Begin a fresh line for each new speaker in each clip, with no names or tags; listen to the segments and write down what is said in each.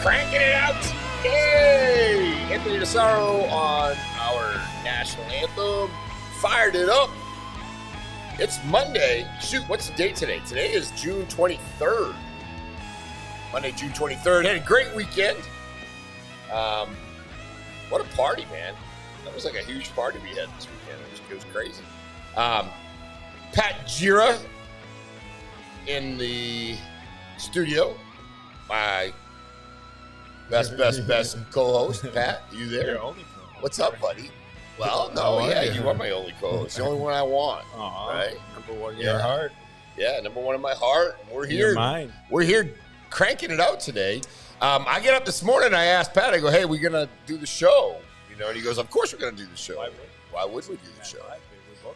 Cranking it out. Yay! Anthony DeSaro on our national anthem. Fired it up. It's Monday. Shoot, what's the date today? Today is June 23rd. Monday, June 23rd. Had a great weekend. What a party, man. That was like a huge party we had this weekend. It was crazy. Pat Jira in the studio. My best co-host. Pat, you there?
Your only co-host.
What's up, buddy? Well, no, you are my only co-host. The only one I want. Right?
Number one in your heart.
Yeah, number one in my heart. We're here.
Your mind.
We're here cranking it out today. I get up this morning and I asked Pat, I go, hey, we're going to do the show. You know, and he goes, of course we're going to do the show. Why would we do the show?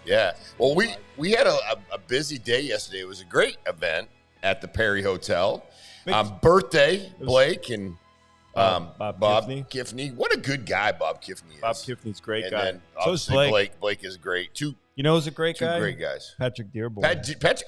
Yeah. Well, we had a busy day yesterday. It was a great event at the Perry Hotel. Birthday, Blake and Bob Kiffney. What a good guy Bob Kiffney is.
Bob Kiffney's a great guy.
Then so is Blake. Blake is great.
You know who's a great guy?
Two great guys.
Patrick Dearborn.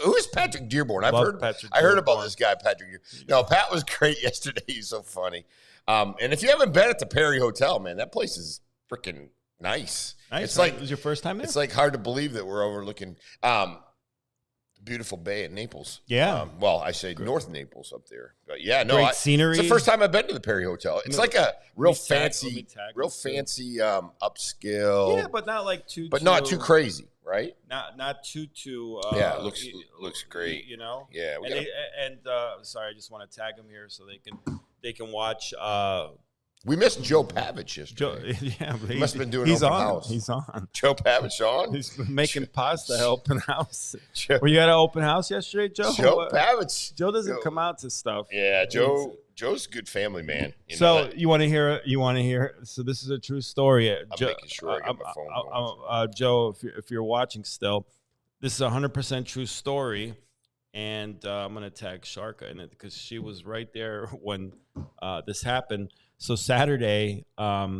Who is Patrick Dearborn? I heard about this guy, Patrick Dearborn. No, Pat was great yesterday. He's so funny. And if you haven't been at the Perry Hotel, man, that place is freaking nice. It's like,
it was your first time there?
It's like hard to believe that we're overlooking beautiful bay at Naples.
Yeah.
Well, I say North Naples up there. But yeah, no.
Great scenery.
It's the first time I've been to the Perry Hotel. It's like a real fancy upscale.
Yeah, but not like
not too crazy, right?
Not too.
Yeah, it looks great.
You know.
Yeah.
Sorry, I just want to tag them here so they can watch.
We missed Joe Pavich yesterday. He must have been doing open house.
He's on.
Joe Pavich on?
He's making pasta at open house. Were you at an open house yesterday, Joe?
Joe Pavich.
Joe doesn't come out to stuff.
Yeah, Joe's a good family man.
You want to hear? So this is a true story.
I'm making sure I get my phone going.
Joe, if you're watching still, this is a 100% true story. And I'm going to tag Sharka in it because she was right there when this happened. So Saturday, I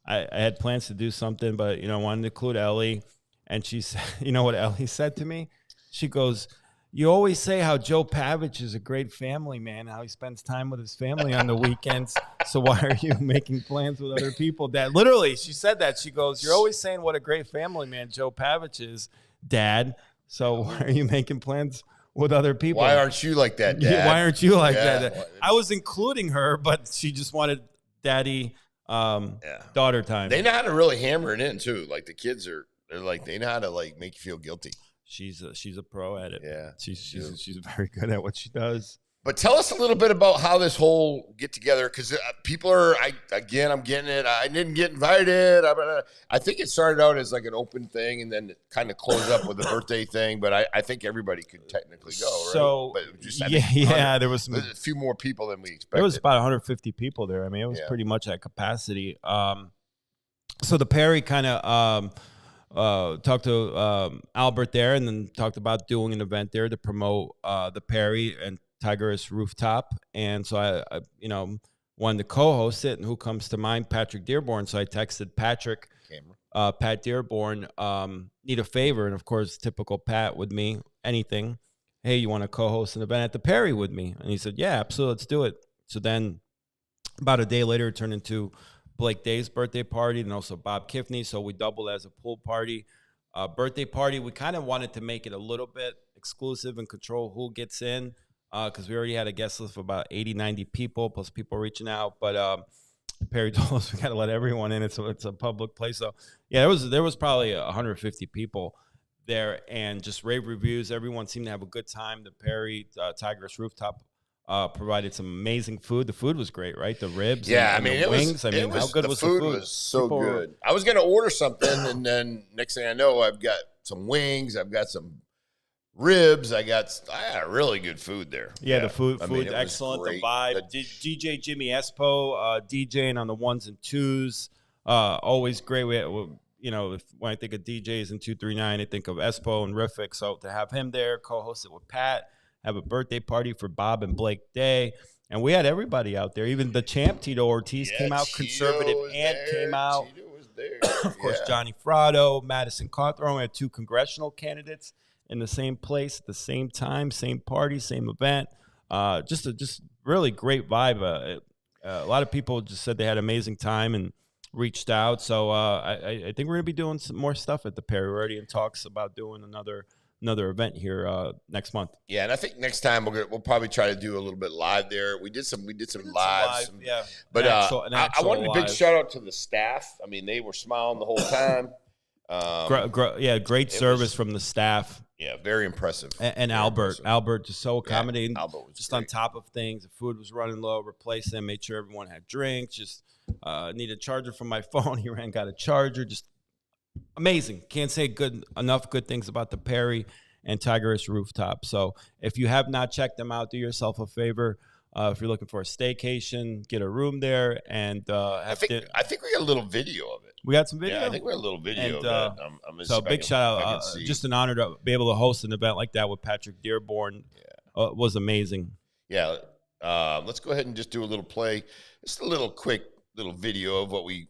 had plans to do something, but, I wanted to include Ellie. And she said, you know what Ellie said to me? She goes, you always say how Joe Pavich is a great family man, how he spends time with his family on the weekends. So why are you making plans with other people, Dad? Literally, she said that. She goes, you're always saying what a great family man Joe Pavich is, Dad. So why are you making plans with other people?
Why aren't you like that, Dad?
Yeah, why aren't you like that? I was including her, but she just wanted daddy daughter time.
They know how to really hammer it in too. Like the kids they know how to make you feel guilty.
She's a pro at it.
Yeah.
She's very good at what she does.
But tell us a little bit about how this whole get together, because people are, I'm getting it. I didn't get invited. I think it started out as like an open thing and then it kind of closed up with a birthday thing. But I think everybody could technically go, right?
So, there was
a few more people than we expected.
There was about 150 people there. I mean, it was pretty much at capacity. So the Perry kind of talked to Albert there and then talked about doing an event there to promote the Perry and Tiger's Rooftop. And so I wanted to co-host it, and who comes to mind? Patrick Dearborn. So I texted Patrick, Pat Dearborn, need a favor. And of course, typical Pat with me, anything. Hey, you want to co-host an event at the Perry with me? And he said, yeah, absolutely, let's do it. So then about a day later, it turned into Blake Day's birthday party and also Bob Kiffney. So we doubled as a pool party. Birthday party, we kind of wanted to make it a little bit exclusive and control who gets in. Because we already had a guest list of about 80, 90 people, plus people reaching out. But Perry told us we got to let everyone in. It's a public place. So, yeah, there was probably 150 people there, and just rave reviews. Everyone seemed to have a good time. The Perry Tiger's Rooftop provided some amazing food. The food was great, right? The ribs and the wings. How good was the food? The food was
so good. I was going to order something, and then next thing I know, I've got some wings. I've got some ribs. I got really good food there.
Yeah, the food excellent. The vibe. DJ Jimmy Espo DJing on the ones and twos. Always great. When I think of DJs in 239, I think of Espo and Riffic. So to have him there, co-host it with Pat, have a birthday party for Bob and Blake Day. And we had everybody out there. Even the champ, Tito Ortiz, came out. Conservative Ant came out.
Tito was there.
Of course, Johnny Fratto, Madison Cawthorn. We had 2 congressional candidates in the same place at the same time, same party, same event. Just really great vibe. A lot of people just said they had an amazing time and reached out. So I think we're gonna be doing some more stuff at the Perry. We're already in talks about doing another event here next month.
Yeah, and I think next time we'll probably try to do a little bit live there. We did some live,
yeah.
But I wanted a big shout out to the staff. I mean, they were smiling the whole time.
Great service from the staff.
Yeah, very impressive.
And
very
Albert, just so accommodating.
Yeah, Albert was
just
great.
On top of things. The food was running low. Replaced them. Made sure everyone had drinks. Just needed a charger for my phone. He ran, got a charger. Just amazing. Can't say enough good things about the Perry and Tigerist Rooftop. So if you have not checked them out, do yourself a favor. If you're looking for a staycation, get a room there. And
I think we got a little video of it.
We got some video?
Yeah, I think we got a little video
and,
of it.
So big shout out. Just an honor to be able to host an event like that with Patrick Dearborn. Yeah. Was amazing.
Yeah. Let's go ahead and just do a little play. Just a little quick little video of what we.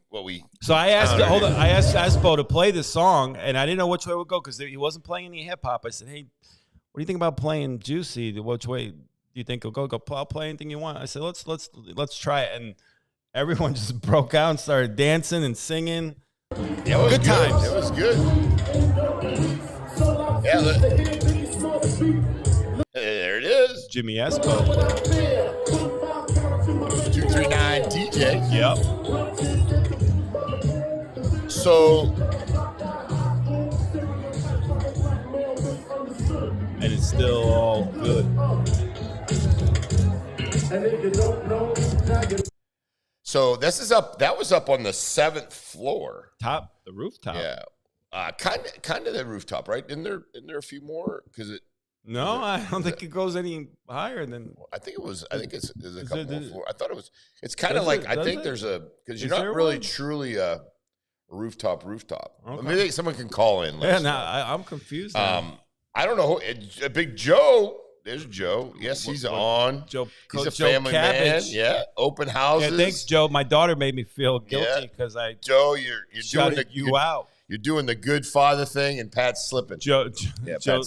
So I asked, I asked Bo to play this song, and I didn't know which way it would go because he wasn't playing any hip hop. I said, hey, what do you think about playing Juicy? Which way do you think it'll go? I'll play anything you want. I said, let's try it. And everyone just broke out and started dancing and singing.
Yeah, it was
good times.
It was good. Yeah, there it is.
Jimmy Espo.
239 DJ.
Yep.
So,
and it's still all good.
So this is up. That was up on the 7th floor.
The rooftop.
Yeah, kind of the rooftop, right? Isn't there a few more? Because
no, I don't think it goes any higher than.
I think it was. I think there's a couple more floors. I thought it was. It's kind of like I think there's a because you're not really truly a rooftop. Okay. Maybe someone can call in.
Yeah, I'm confused.
I don't know. Big Joe. There's Joe. Yes, he's on.
Joe,
he's a
Joe
family
Cabbage.
man. Yeah, open houses.
Yeah, thanks, Joe. My daughter made me feel guilty because
Joe, you're doing
out.
You're doing the good father thing, and Pat's slipping.
Pat's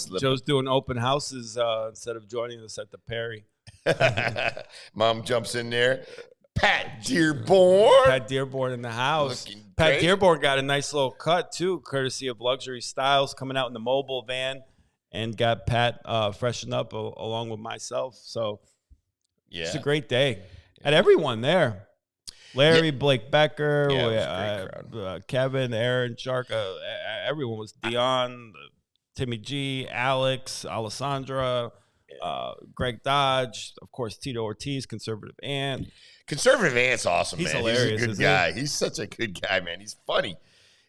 slipping. Joe's doing open houses instead of joining us at the Perry.
Mom jumps in there. Pat Dearborn.
Pat Dearborn in the house. Pat Dearborn got a nice little cut too, courtesy of Luxury Styles, coming out in the mobile van. And got Pat freshened up along with myself. So it's a great day. Had everyone there. Larry, Blake Becker, Kevin, Aaron, Sharka. Everyone was. Dion, Timmy G, Alex, Alessandra, Greg Dodge, of course, Tito Ortiz, Conservative Ant.
Conservative Ant's awesome,
He's
man.
hilarious.
He's a good guy. He's such a good guy, man. He's funny.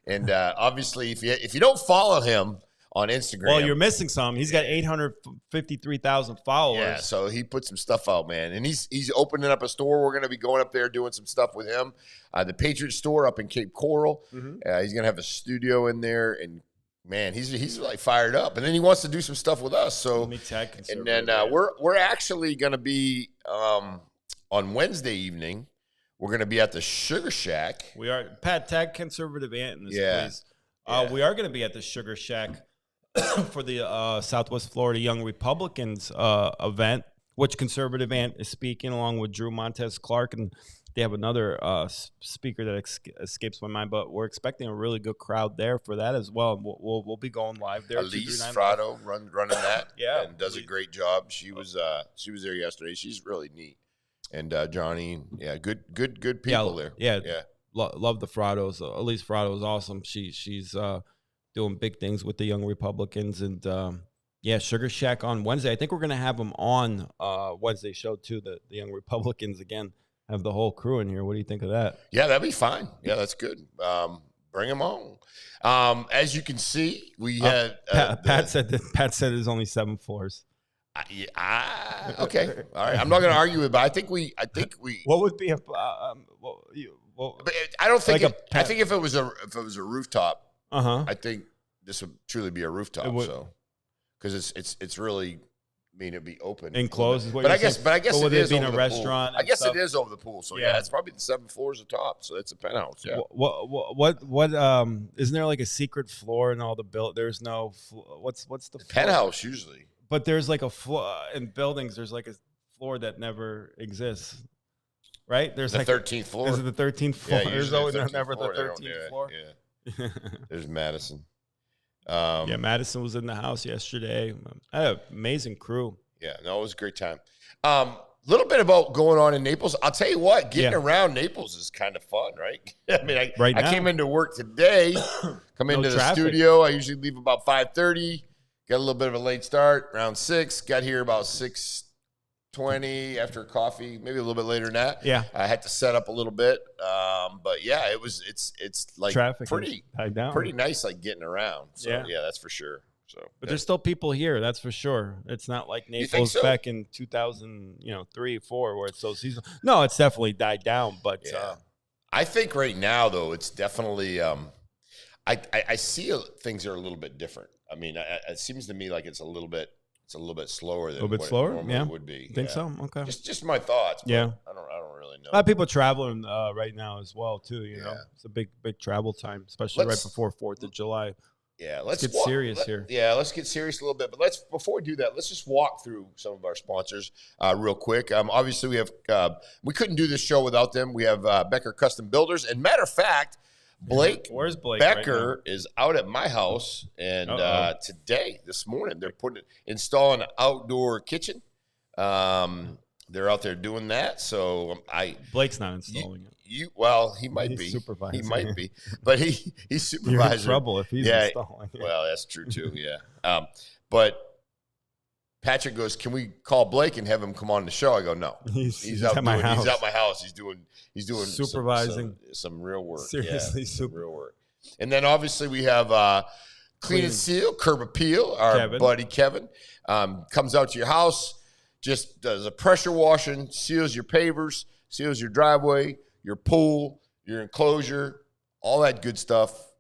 And obviously, if you don't follow him on Instagram.
Well, you're missing some. He's got 853,000 followers.
Yeah, so he put some stuff out, man. And he's opening up a store. We're going to be going up there doing some stuff with him. The Patriot store up in Cape Coral. Mm-hmm. He's going to have a studio in there. And, man, he's like fired up. And then he wants to do some stuff with us. So, and then we're actually going to be on Wednesday evening. We're going to be at the Sugar Shack.
We are. Pat, tag Conservative Ant in this, please. We are going to be at the Sugar Shack for the Southwest Florida Young Republicans event, which Conservative Ant is speaking along with Drew Montez Clark, and they have another speaker that escapes my mind. But we're expecting a really good crowd there for that as well. We'll be going live there.
Elise Frado running that, and does a great job. She was there yesterday. She's really neat, and Johnny, good people there.
Yeah. Love the Frados. Elise Frado is awesome. She's doing big things with the Young Republicans. And, Sugar Shack on Wednesday. I think we're going to have them on Wednesday show, too, the Young Republicans, again, have the whole crew in here. What do you think of that?
Yeah, that'd be fine. Yeah, that's good. Bring them on. As you can see, we had
Pat said there's only 7 floors.
Okay, all right. I'm not going to argue it, but I think we.
What would be a?
But I don't think. I think if it was a rooftop, I think this would truly be a rooftop. So, because it's really. I mean, it'd be open,
enclosed.
But I guess it is
being a
over
restaurant.
I guess it is over the pool. So yeah, it's probably the 7 floors atop. So it's a penthouse. Yeah.
What? Isn't there like a secret floor in all the There's no. What's the
penthouse usually?
But there's like a floor in buildings. There's like a floor that never exists. right? There's
the 13th floor.
Is it the 13th floor?
Yeah,
There's
usually
never the 13th floor.
Yeah. There's Madison.
Yeah, Madison was in the house yesterday. I had an amazing crew.
Yeah, no, it was a great time. Little bit about going on in Naples. I'll tell you what, getting around Naples is kind of fun, right? I mean, I came into work today, come into the studio. I usually leave about 5:30, got a little bit of a late start, around 6, got here about 6:20 after coffee, maybe a little bit later than that.
Yeah.
I had to set up a little bit. But yeah, it's like
traffic
pretty nice, like getting around. So yeah, that's for sure. So,
but there's still people here, that's for sure. It's not like Naples back in 2003, 4, where it's so seasonal. No, it's definitely died down. But
I think right now, though, it's definitely. I see things are a little bit different. I mean, it seems to me like it's a little bit slower than what it normally would be.
Think so? Okay.
Just my thoughts. But I don't really know.
A lot of people traveling right now as well too. You know, it's a big travel time, especially right before 4th of July.
Yeah,
let's get serious here.
Yeah, let's get serious a little bit. But before we do that, let's just walk through some of our sponsors real quick. Obviously, we have we couldn't do this show without them. We have Becker Custom Builders, and matter of fact, where's Blake? Becker is out at my house, and this morning, they're installing an outdoor kitchen. They're out there doing that. So
Blake's not installing it.
He might be. Supervising. He might be, but he's supervising.
You're in trouble if he's installing it.
Well, that's true too. Yeah. But Patrick goes, "Can we call Blake and have him come on the show?" I go, "No, he's out at my house. He's at my house. He's doing
supervising
some real work.
Seriously,
real work." And then obviously we have Clean and Seal, Curb Appeal. Our buddy Kevin comes out to your house, just does a pressure washing, seals your pavers, seals your driveway, your pool, your enclosure, all that good stuff.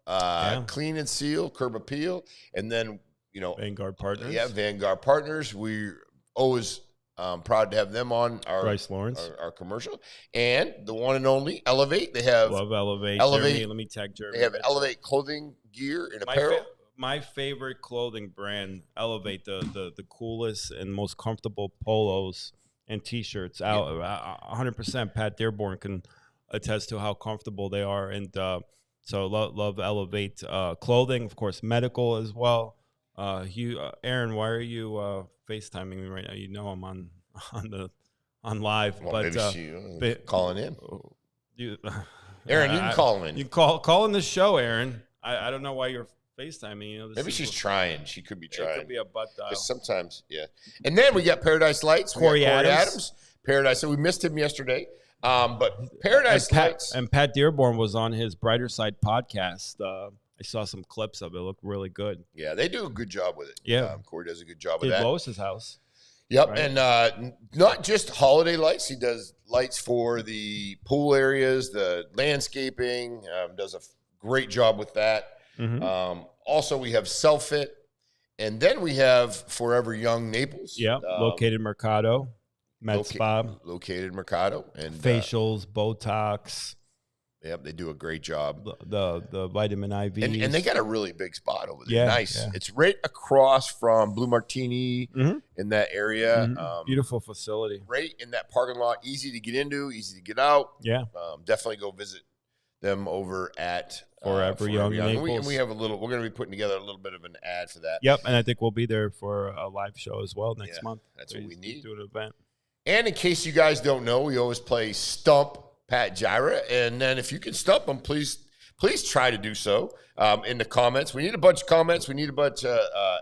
Clean and Seal, Curb Appeal, and then
Vanguard Partners.
Yeah, Vanguard Partners. We're always proud to have them on
Bryce Lawrence,
our commercial, and the one and only Elevate. They have
Elevate. Jeremy, let me tag Jeremy.
They have Elevate clothing, gear, and apparel.
My favorite clothing brand, Elevate, the coolest and most comfortable polos and T-shirts out. 100%. Pat Dearborn can attest to how comfortable they are, and so love Elevate clothing, of course, medical as well. Aaron, why are you FaceTiming me right now? You know I'm on live, but
calling in. Aaron, you can call in.
You call in the show, Aaron. I don't know why you're FaceTiming.
Maybe she's trying. She could be trying.
It could be a butt dial.
Sometimes, yeah. And then we got Paradise Lights. Corey Adams. Paradise. So we missed him yesterday. But Paradise Lights.
And Pat Dearborn was on his Brighter Side podcast. I saw some clips of it. It looked really good.
Yeah, they do a good job with it.
Yeah.
Corey does a good job with that.
Lois's house.
Yep. Right? And not just holiday lights. He does lights for the pool areas, the landscaping, does a great job with that. Mm-hmm. Also, we have Self-Fit. And then we have Forever Young Naples.
Yeah, located Mercado. Med Spa.
Located Mercado. And
facials, Botox.
Yep, they do a great job.
The vitamin IVs.
And they got a really big spot over there. Yeah, nice. Yeah. It's right across from Blue Martini in that area.
Mm-hmm. Beautiful facility.
Right in that parking lot. Easy to get into, easy to get out.
Yeah.
Definitely go visit them over at
Forever Young Naples.
And we have we're going to be putting together a little bit of an ad for that.
Yep, and I think we'll be there for a live show as well next month.
That's what we need.
Do an event.
And in case you guys don't know, we always play Stump Pat Jira, and then if you can stump them, please try to do so in the comments. We need a bunch of comments. We need a bunch of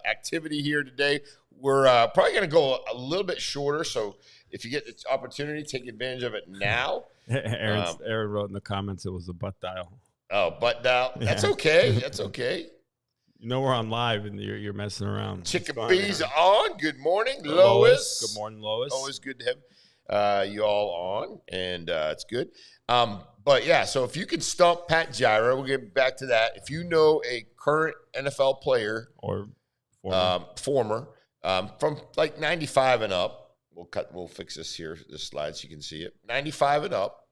activity here today. We're probably going to go a little bit shorter, so if you get the opportunity, take advantage of it now.
Aaron wrote in the comments it was a butt dial.
Oh, butt dial. That's okay. That's okay.
You know we're on live and you're messing around.
Chicken-Bees on. Good morning, Lois.
Good morning, Lois.
Always good to have you all on, and it's good. But yeah, so if you can stump Pat Jira, we'll get back to that. If you know a current NFL player
or
former from like 95 and up, we'll fix this slide so you can see it. 95 and up,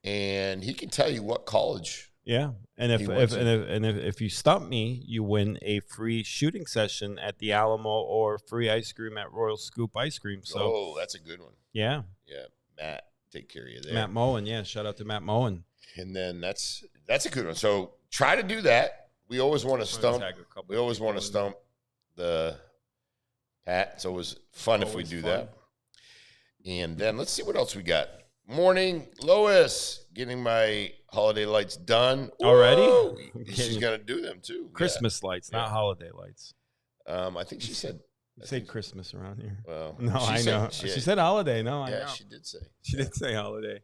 and he can tell you what college.
Yeah, and if you stump me, you win a free shooting session at the Alamo or free ice cream at Royal Scoop Ice Cream. So
that's a good one.
Yeah,
Matt take care of you there.
Matt Moen, yeah. Shout out to Matt Moen.
And then that's a good one. So try to do that. We always want to stump. We always want to stump the Pat. It's always fun if we do that. And then let's see what else we got. Morning, Lois, getting my holiday lights done
already.
She's gonna do them too.
Christmas lights, not holiday lights.
I think she said.
Say Christmas around here.
Well,
no, I know. She said holiday. No, I know.
She did say.
She did say holiday.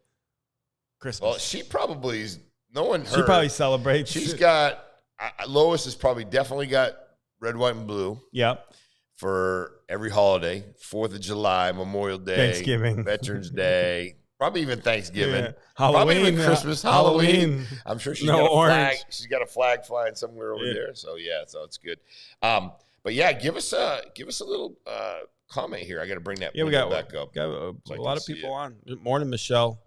Christmas.
Well, she probably is. No one heard.
She probably celebrates.
She's got. Lois has probably definitely got red, white, and blue.
Yep.
For every holiday, 4th of July, Memorial Day,
Thanksgiving,
Veterans Day, probably even Thanksgiving,
yeah. Halloween,
probably even Christmas, Halloween. I'm sure she's got a flag. She's got a flag flying somewhere over there. So so it's good. But yeah, give us a little comment here. I got to bring that back up.
Got a lot of people on. Good morning, Michelle.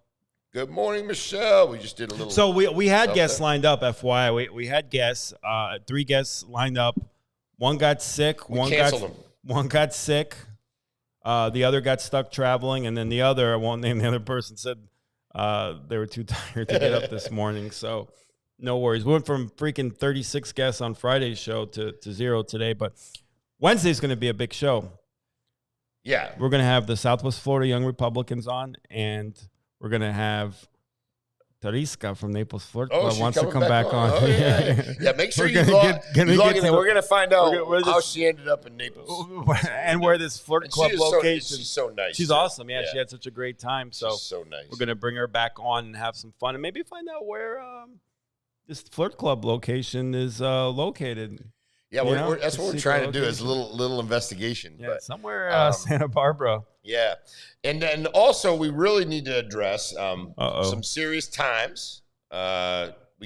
Good morning, Michelle. We just did a little.
So we had guests lined up. FYI, we had guests. 3 guests lined up. One got sick. One got sick. The other got stuck traveling, and then the other, I won't name the other person, said they were too tired to get up this morning. So no worries. We went from freaking 36 guests on Friday's show to 0 today, but Wednesday's going to be a big show.
Yeah.
We're going to have the Southwest Florida Young Republicans on, and we're going to have Tariska from Naples Flirt Club wants to come back on.
Oh, yeah. Make sure you log in. We're going to find out how she ended up in Naples.
And where this Flirt Club location.
She's so nice.
She's awesome. Yeah, she had such a great time. So,
she's so nice.
We're going to bring her back on and have some fun and maybe find out where this Flirt Club location is located.
Yeah, that's what we're trying to do is a little investigation.
Yeah, but, somewhere Santa Barbara.
Yeah, and then also we really need to address some serious times. We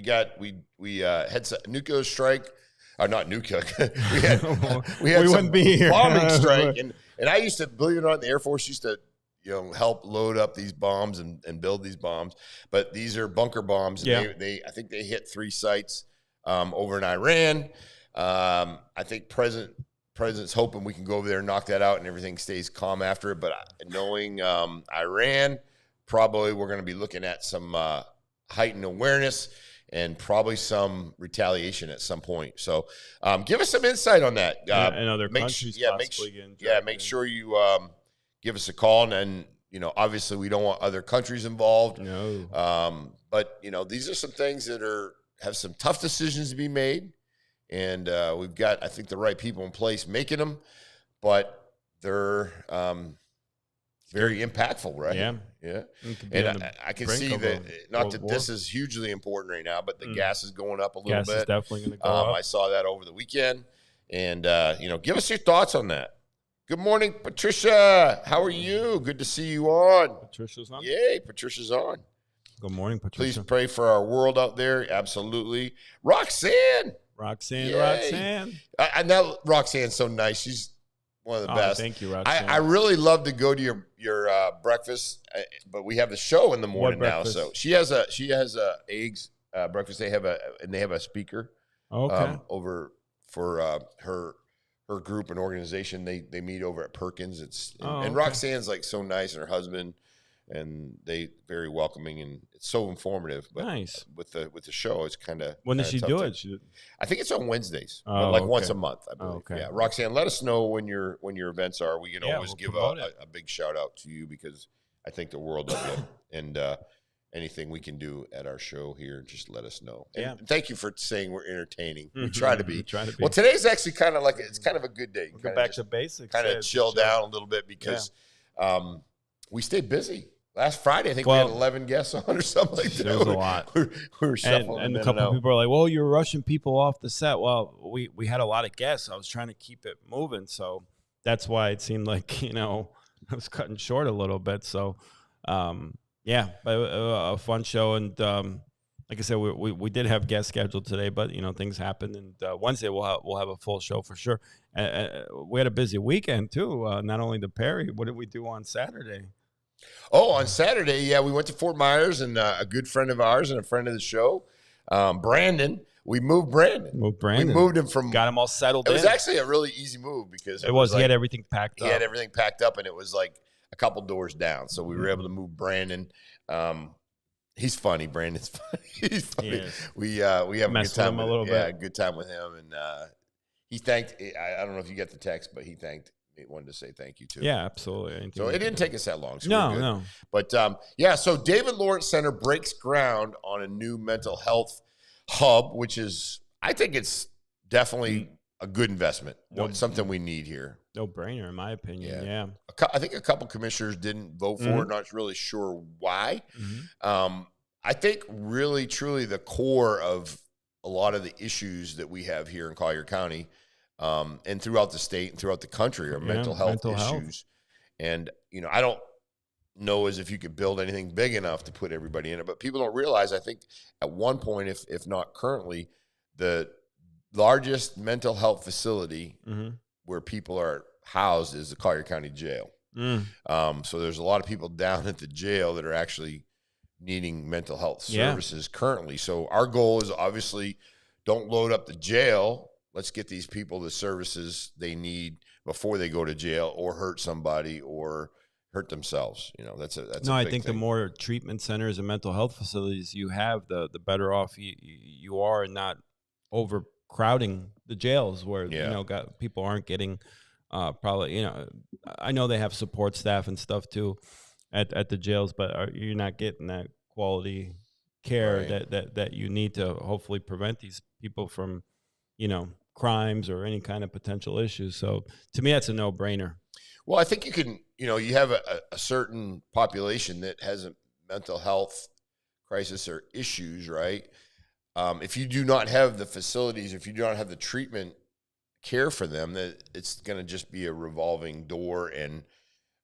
had some nuclear strike, or not nuclear. we had some
wouldn't be here.
Bombing strike, and I used to, believe it or not, the Air Force used to help load up these bombs and build these bombs. But these are bunker bombs. And I think they hit 3 sites over in Iran. I think President's hoping we can go over there and knock that out and everything stays calm after it. But knowing Iran, probably we're going to be looking at some heightened awareness and probably some retaliation at some point. So give us some insight on that.
And other countries
make sure you give us a call. And obviously we don't want other countries involved.
No.
But, these are some things that have some tough decisions to be made. And we've got, I think, the right people in place making them, but they're very impactful, right?
Yeah.
And I can see that, not that this is hugely important right now, but the gas is going up a little bit.
Gas is definitely going to go up.
I saw that over the weekend. And, give us your thoughts on that. Good morning, Patricia. How are you? Good to see you on.
Patricia's on?
Yay, Patricia's on.
Good morning, Patricia.
Please pray for our world out there. Absolutely. Roxanne. I know Roxanne's so nice. She's one of the best.
Thank you, Roxanne.
I really love to go to your breakfast, but we have the show in the morning now. So she has a eggs breakfast. They have a speaker over for her group and organization. They meet over at Perkins. And Roxanne's like so nice, and her husband. And they very welcoming, and it's so informative. But
nice
with the show, it's kind of.
When does she do it?
I think it's on Wednesdays, but once a month, I believe.
Okay.
Yeah, Roxanne, let us know when your events are. We can always give a big shout out to you because I think the world of you, and anything we can do at our show here, just let us know. And thank you for saying we're entertaining. We try to be. Well, today's actually kind of it's kind of a good day.
Go back to basics.
Kind of chill down a little bit because we stayed busy. Last Friday, I think we had 11 guests on or something like that.
There was a lot.
We were shuffling.
And a couple of people are like, well, you're rushing people off the set. Well, we had a lot of guests. I was trying to keep it moving. So that's why it seemed like, I was cutting short a little bit. So, but a fun show. And like I said, we did have guests scheduled today, but, things happened. And Wednesday we'll have a full show for sure. We had a busy weekend, too. Not only the Perry. What did we do on Saturday?
Oh, on Saturday, we went to Fort Myers, and a good friend of ours and a friend of the show, Brandon. We moved Brandon. We moved him from.
Got him all settled in.
It was actually a really easy move because
it was. He had everything packed up.
He had everything packed up, and it was like a couple doors down. So we were able to move Brandon. He's funny. Brandon's funny. He's funny. We have a good time with him. Yeah, good time with him. And he thanked. I don't know if you got the text, but he wanted to say thank you too.
Yeah, absolutely.
So it didn't take us that long. So
no.
But so David Lawrence Center breaks ground on a new mental health hub, which is, I think it's definitely a good investment. Something we need here.
No brainer, in my opinion. Yeah.
I think a couple commissioners didn't vote for it. Not really sure why. I think really, truly the core of a lot of the issues that we have here in Collier County and throughout the state and throughout the country are mental health issues. And, I don't know as if you could build anything big enough to put everybody in it, but people don't realize, I think at one point, if not currently, the largest mental health facility where people are housed is the Collier County Jail. So there's a lot of people down at the jail that are actually needing mental health services currently. So our goal is obviously don't load up the jail. Let's get these people the services they need before they go to jail or hurt somebody or hurt themselves. That's a big
I think
thing.
The more treatment centers and mental health facilities you have, the better off you are, and not overcrowding the jails where people aren't getting probably. I know they have support staff and stuff too at the jails, but you're not getting that quality care that you need to hopefully prevent these people from crimes or any kind of potential issues. So to me, that's a no-brainer.
Well, I think you can, you have a certain population that has a mental health crisis or issues, right? If you do not have the facilities, if you do not have the treatment care for them, that it's going to just be a revolving door, and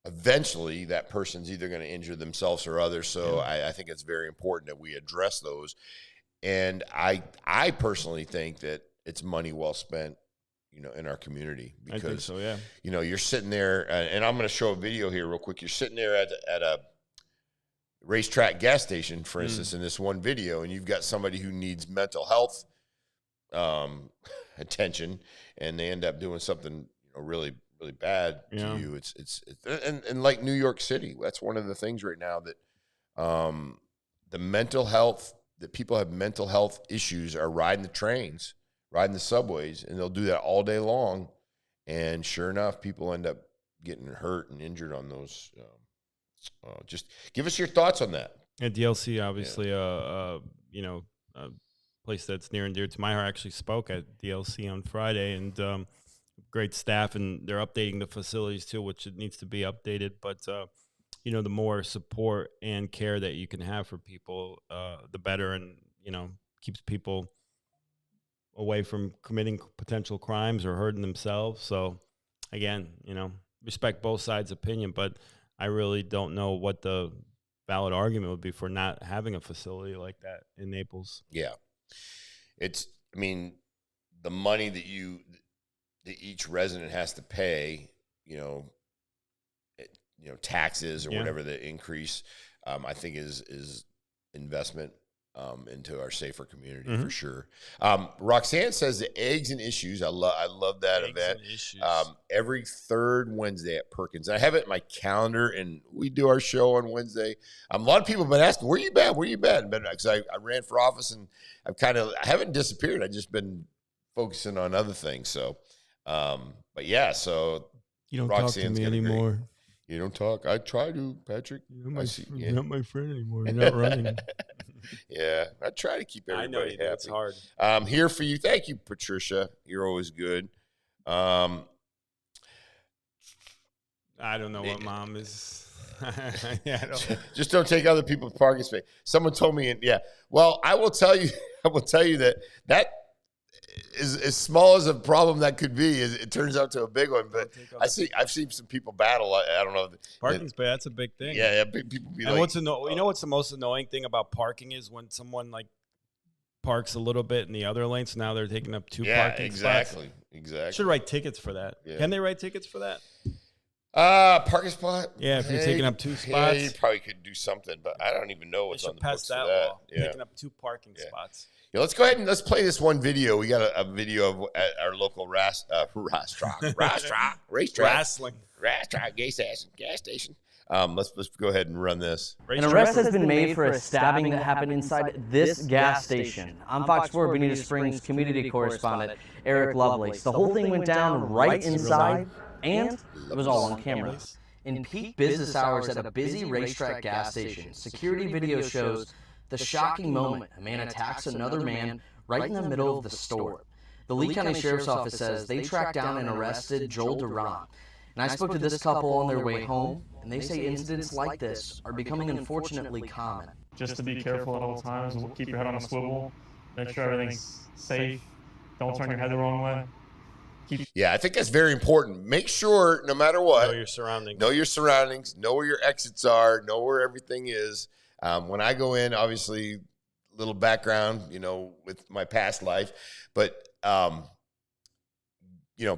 eventually that person's either going to injure themselves or others. So I think it's very important that we address those. And I personally think that it's money well spent, in our community, because,
I think so, yeah.
You're sitting there, and I'm going to show a video here real quick. You're sitting there at a racetrack gas station, for instance, in this one video, and you've got somebody who needs mental health attention, and they end up doing something, really, really bad to you. It's and like New York City, that's one of the things right now that the mental health, that people have mental health issues are riding the trains, riding the subways, and they'll do that all day long. And sure enough, people end up getting hurt and injured on those. Just give us your thoughts on that.
At DLC, obviously, a place that's near and dear to my heart. I actually spoke at DLC on Friday, and great staff, and they're updating the facilities too, which it needs to be updated. But the more support and care that you can have for people, the better, and keeps people away from committing potential crimes or hurting themselves. So again, respect both sides' opinion, but I really don't know what the valid argument would be for not having a facility like that in Naples.
Yeah. The money that each resident has to pay, taxes or whatever the increase, I think is investment into our safer community for sure. Roxanne says the eggs and issues. I love that event. Every third Wednesday at Perkins. I have it in my calendar, and we do our show on Wednesday. A lot of people have been asking, "Where you been? Where you been?" Because I ran for office, and I haven't disappeared. I've just been focusing on other things. So, but yeah. So
you don't Roxanne's talk to me anymore.
You don't talk. I try to, Patrick.
You're not my friend anymore. You're not running.
Yeah, I try to keep everybody happy.
It's hard.
I'm here for you. Thank you, Patricia. You're always good.
I don't know what mom is.
Just don't take other people's parking space. Someone told me, well, I will tell you that is as small as a problem that could be, it turns out to a big one. But I've seen some people battle. I don't know.
Parking space, that's a big thing.
Yeah, people be
and what's the most annoying thing about parking is when someone parks a little bit in the other lane, so now they're taking up two parking spots. Exactly. Should write tickets for that. Yeah. Can they write tickets for that?
Parking spot?
Yeah, if you're taking up two spots.
Yeah, you probably could do something, but I don't even know what's on the books for that. Law.
Yeah. Taking up two parking spots.
Yeah, let's go ahead and let's play this one video. We got a video of at our local racetrack, gas station. Let's go ahead and run this.
An arrest has been made for a stabbing that happened inside this gas station. I'm Fox 4 Bonita Springs community correspondent Eric Lovelace. The whole thing went down right inside, and it was all on camera. In peak business hours at a busy racetrack gas station, security video shows the shocking moment a man attacks another man right in the middle of the store. The Lee County Sheriff's Office says they tracked down and arrested Joel Duran. And I spoke to this couple on their way home, and they say incidents like this are becoming unfortunately common.
Just to be careful at all times, keep your head on a swivel, make sure everything's safe, don't turn your head the wrong way.
Yeah, I think that's very important. Make sure, no matter what,
know your surroundings.
Know your surroundings. Know where your exits are. Know where everything is. When I go in, obviously, little background, with my past life, but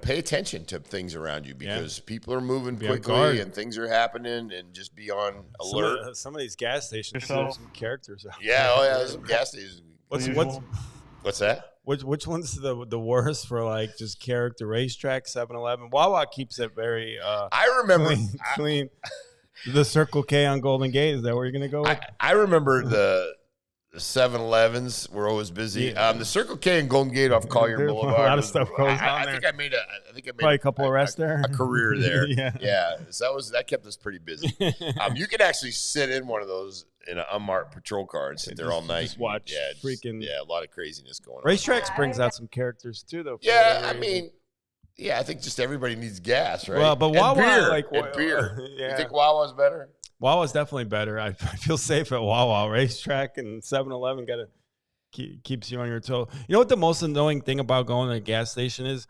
pay attention to things around you because people are moving quickly and things are happening, and just be on alert.
Some of these gas stations, there's some characters out.
Yeah, there's some gas stations. What's that?
Which one's the worst for like just character? Racetrack, 7-Eleven. Wawa keeps it very
I remember
clean. The Circle K on Golden Gate, is that where you're gonna go with?
I remember the 7-Elevens were always busy.
Yeah.
The Circle K and Golden Gate off Collier Boulevard.
A lot of stuff goes on there.
I think I made
probably a couple arrests there.
A career there.
Yeah.
So that kept us pretty busy. You could actually sit in one of those in an unmarked patrol car and sit there all night.
Just watch
a lot of craziness going on.
Racetracks brings out some characters too, though.
I think just everybody needs gas, right?
Well, but Wawa,
and beer. You think Wawa's better?
Wawa's definitely better. I feel safe at Wawa. Racetrack and 7-Eleven keeps you on your toe. You know what the most annoying thing about going to a gas station is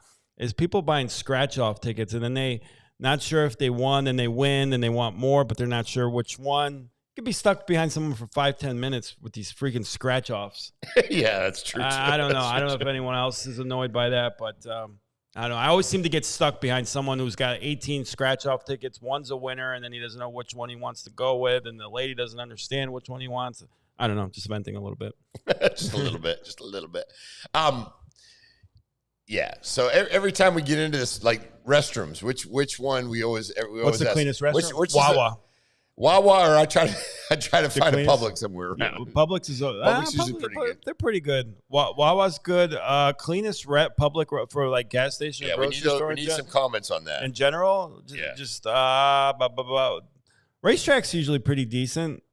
people buying scratch-off tickets, and then they not sure if they won, and they win, and they want more, but they're not sure which one. You could be stuck behind someone for 5-10 minutes with these freaking scratch-offs.
Yeah, that's true.
I don't know. I don't know if anyone else is annoyed by that, but I don't know. I always seem to get stuck behind someone who's got 18 scratch-off tickets. One's a winner, and then he doesn't know which one he wants to go with, and the lady doesn't understand which one he wants. I don't know. Just venting a little bit.
Just a little bit. Yeah. So every time we get into this, like restrooms, which one we always
what's the
ask,
cleanest restroom?
Which
Wawa.
Wawa, or I try to find a Publix somewhere around.
Yeah, Publix is
usually pretty good.
They're pretty good. Wawa's good. Cleanest public for like gas station.
Yeah, we need some comments on that.
In general, racetrack's usually pretty decent.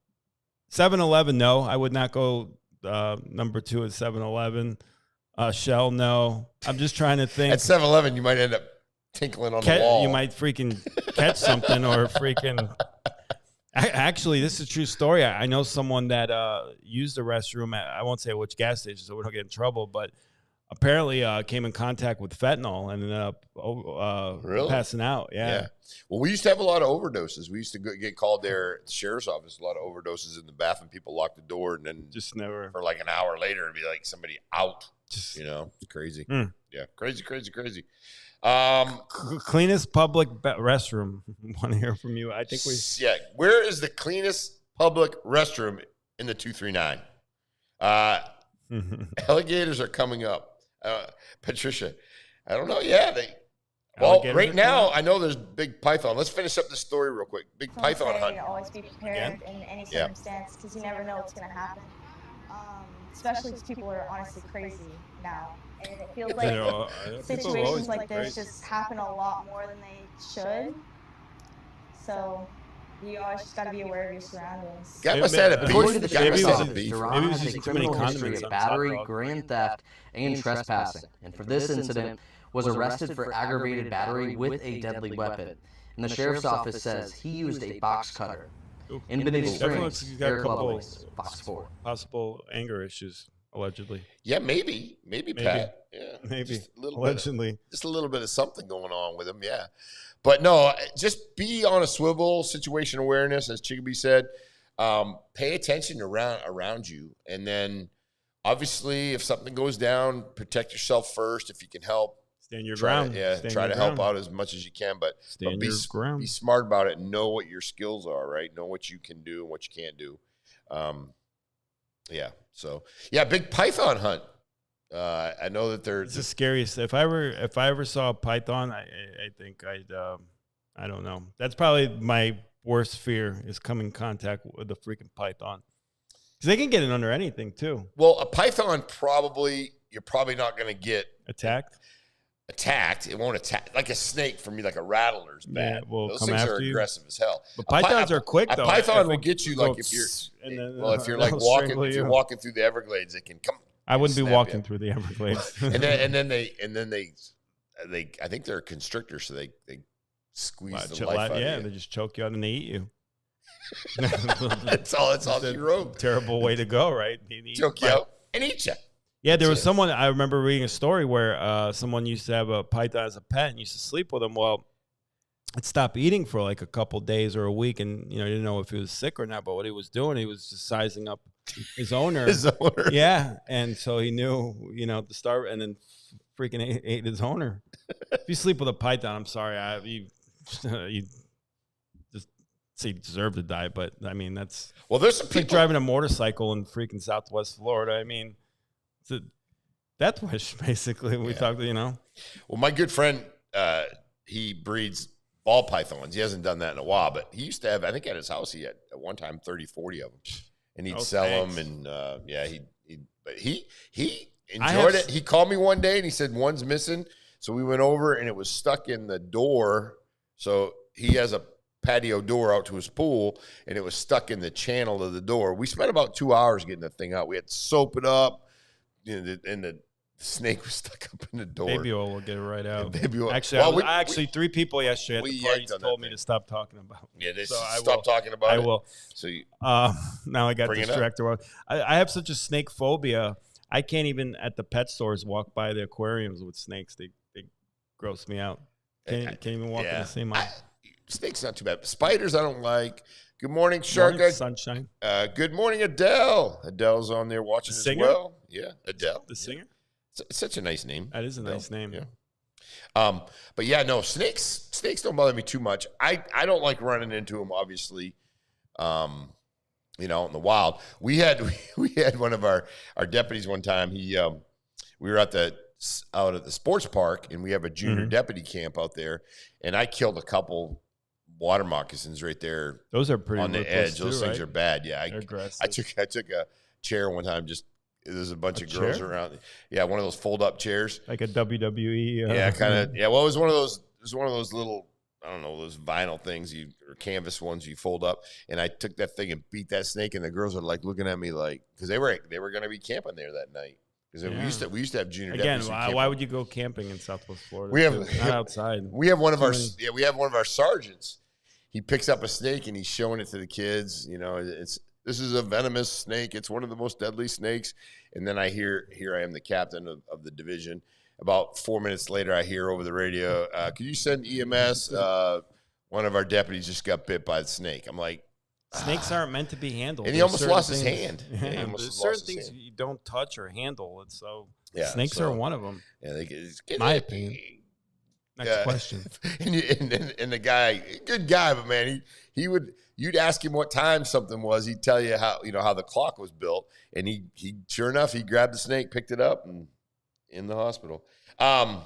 7-Eleven, no, I would not go. Number 2 is 7-Eleven. Shell, no. I'm just trying to think.
At 7-Eleven, you might end up tinkling on the wall.
You might freaking catch something or freaking. Actually, this is a true story. I know someone that used the restroom at, I won't say which gas station so we don't get in trouble, but apparently came in contact with fentanyl and ended up
really?
Passing out. Yeah.
Well, we used to have a lot of overdoses. We used to get called there at the sheriff's office, a lot of overdoses in the bathroom. People lock the door, and then
just never
for like an hour later, it'd be like somebody out. It's crazy. Yeah, crazy.
Cleanest public restroom. Want to hear from you? I think
where is the cleanest public restroom in the 239? Alligators are coming up. Patricia, I don't know. Yeah, right now I know there's Big Python. Let's finish up this story real quick. Big Python hunt.
Always be prepared in any circumstance because you never know what's going to happen. Especially because people are honestly crazy now. And it feels like situations like this just happen a lot more than they should. So you always just got to be aware of your surroundings.
According to the Sheriff's Office, Duran has a criminal history of battery, grand theft, and trespassing. And for this incident, was arrested for aggravated battery with a deadly weapon. And the Sheriff's Office says he used a box cutter. In Bonita Springs, Eric Lovelace, Fox 4.
Possible anger issues, allegedly.
Yeah, maybe Pat. Yeah,
maybe.
Allegedly. Just a little bit of something going on with him, yeah. But no, just be on a swivel, situation awareness, as Chickabee said. Pay attention around you. And then, obviously, if something goes down, protect yourself first if you can help.
Stand your ground.
Try to help out as much as you can, but be smart about it. Know what your skills are, right? Know what you can do and what you can't do. Big python hunt. I know that
it's the scariest. If I ever saw a python, I think I don't know. That's probably my worst fear is coming in contact with a freaking python. Because they can get in under anything too.
Well, a python you're probably not going to get
attacked.
It won't attack like a snake. For me, like a rattler's bad.
Yeah,
those things are aggressive as hell.
But pythons are quick though.
A python will get you like if you're like walking through the Everglades, it can come.
I wouldn't be walking through the Everglades.
and then they I think they're constrictors, so they squeeze the life out of you.
Yeah, they just choke you out and they eat you.
That's all she wrote.
Terrible way to go, right?
Choke you out and eat you.
Yeah, there was someone, I remember reading a story where someone used to have a python as a pet and used to sleep with him. Well, it stopped eating for like a couple days or a week, and he didn't know if he was sick or not. But what he was doing, he was just sizing up his owner. Yeah, and so he knew, to start, and then freaking ate his owner. If you sleep with a python, I'm sorry, you just say you deserve to die. But I mean, that's
there's some people
like driving a motorcycle in freaking Southwest Florida. I mean, it's a death wish basically. We talked, Well,
my good friend, he breeds ball pythons. He hasn't done that in a while, but he used to have, I think at his house, he had at one time 30, 40 of them, and he'd sell them. And he enjoyed it. He called me one day and he said, one's missing. So we went over and it was stuck in the door. So he has a patio door out to his pool and it was stuck in the channel of the door. We spent about 2 hours getting the thing out. We had to soap it up, and the snake was stuck up in the door.
Baby oil will get it right out.
Baby oil.
Actually, 3 people yesterday at the party told me to stop talking about it.
Yeah, they stop talking about it.
I will.
So
now I got distracted. I have such a snake phobia. I can't even at the pet stores walk by the aquariums with snakes. They gross me out. Can't even walk in the same aisle.
Snakes not too bad. Spiders I don't like. Good morning, Sharka.
Sunshine.
Good morning, Adele. Adele's on there watching as well. Yeah, Adele.
The singer?
It's such a nice name.
That is a nice name.
Yeah. But yeah, no, snakes don't bother me too much. I don't like running into them, obviously. In the wild. We had one of our deputies one time. We were out at the sports park, and we have a junior deputy camp out there, and I killed a couple water moccasins right there.
Those are pretty
on the edge. Those things are bad. Yeah, I took a chair one time. Just there's a bunch of girls around. Yeah, one of those fold up chairs,
like a WWE.
Yeah, kind of. Yeah, well, it was one of those. It was one of those little, I don't know, those vinyl things or canvas ones you fold up. And I took that thing and beat that snake, and the girls are like looking at me like, because they were going to be camping there that night. Because we used to have junior deputies.
Again, why would you go camping in Southwest Florida?
We have
not outside.
We have one of our sergeants. He picks up a snake and he's showing it to the kids. This is a venomous snake. It's one of the most deadly snakes. And then I hear, here I am, the captain of the division. About 4 minutes later, I hear over the radio, could you send EMS? One of our deputies just got bit by the snake. I'm like,
snakes aren't meant to be handled.
And he almost lost his hand.
Yeah, there's certain things you don't touch or handle. Snakes are one of them.
Yeah,
my opinion. Next question.
And the guy, good guy, but man, you'd ask him what time something was. He'd tell you how the clock was built. And he sure enough, he grabbed the snake, picked it up, and in the hospital. So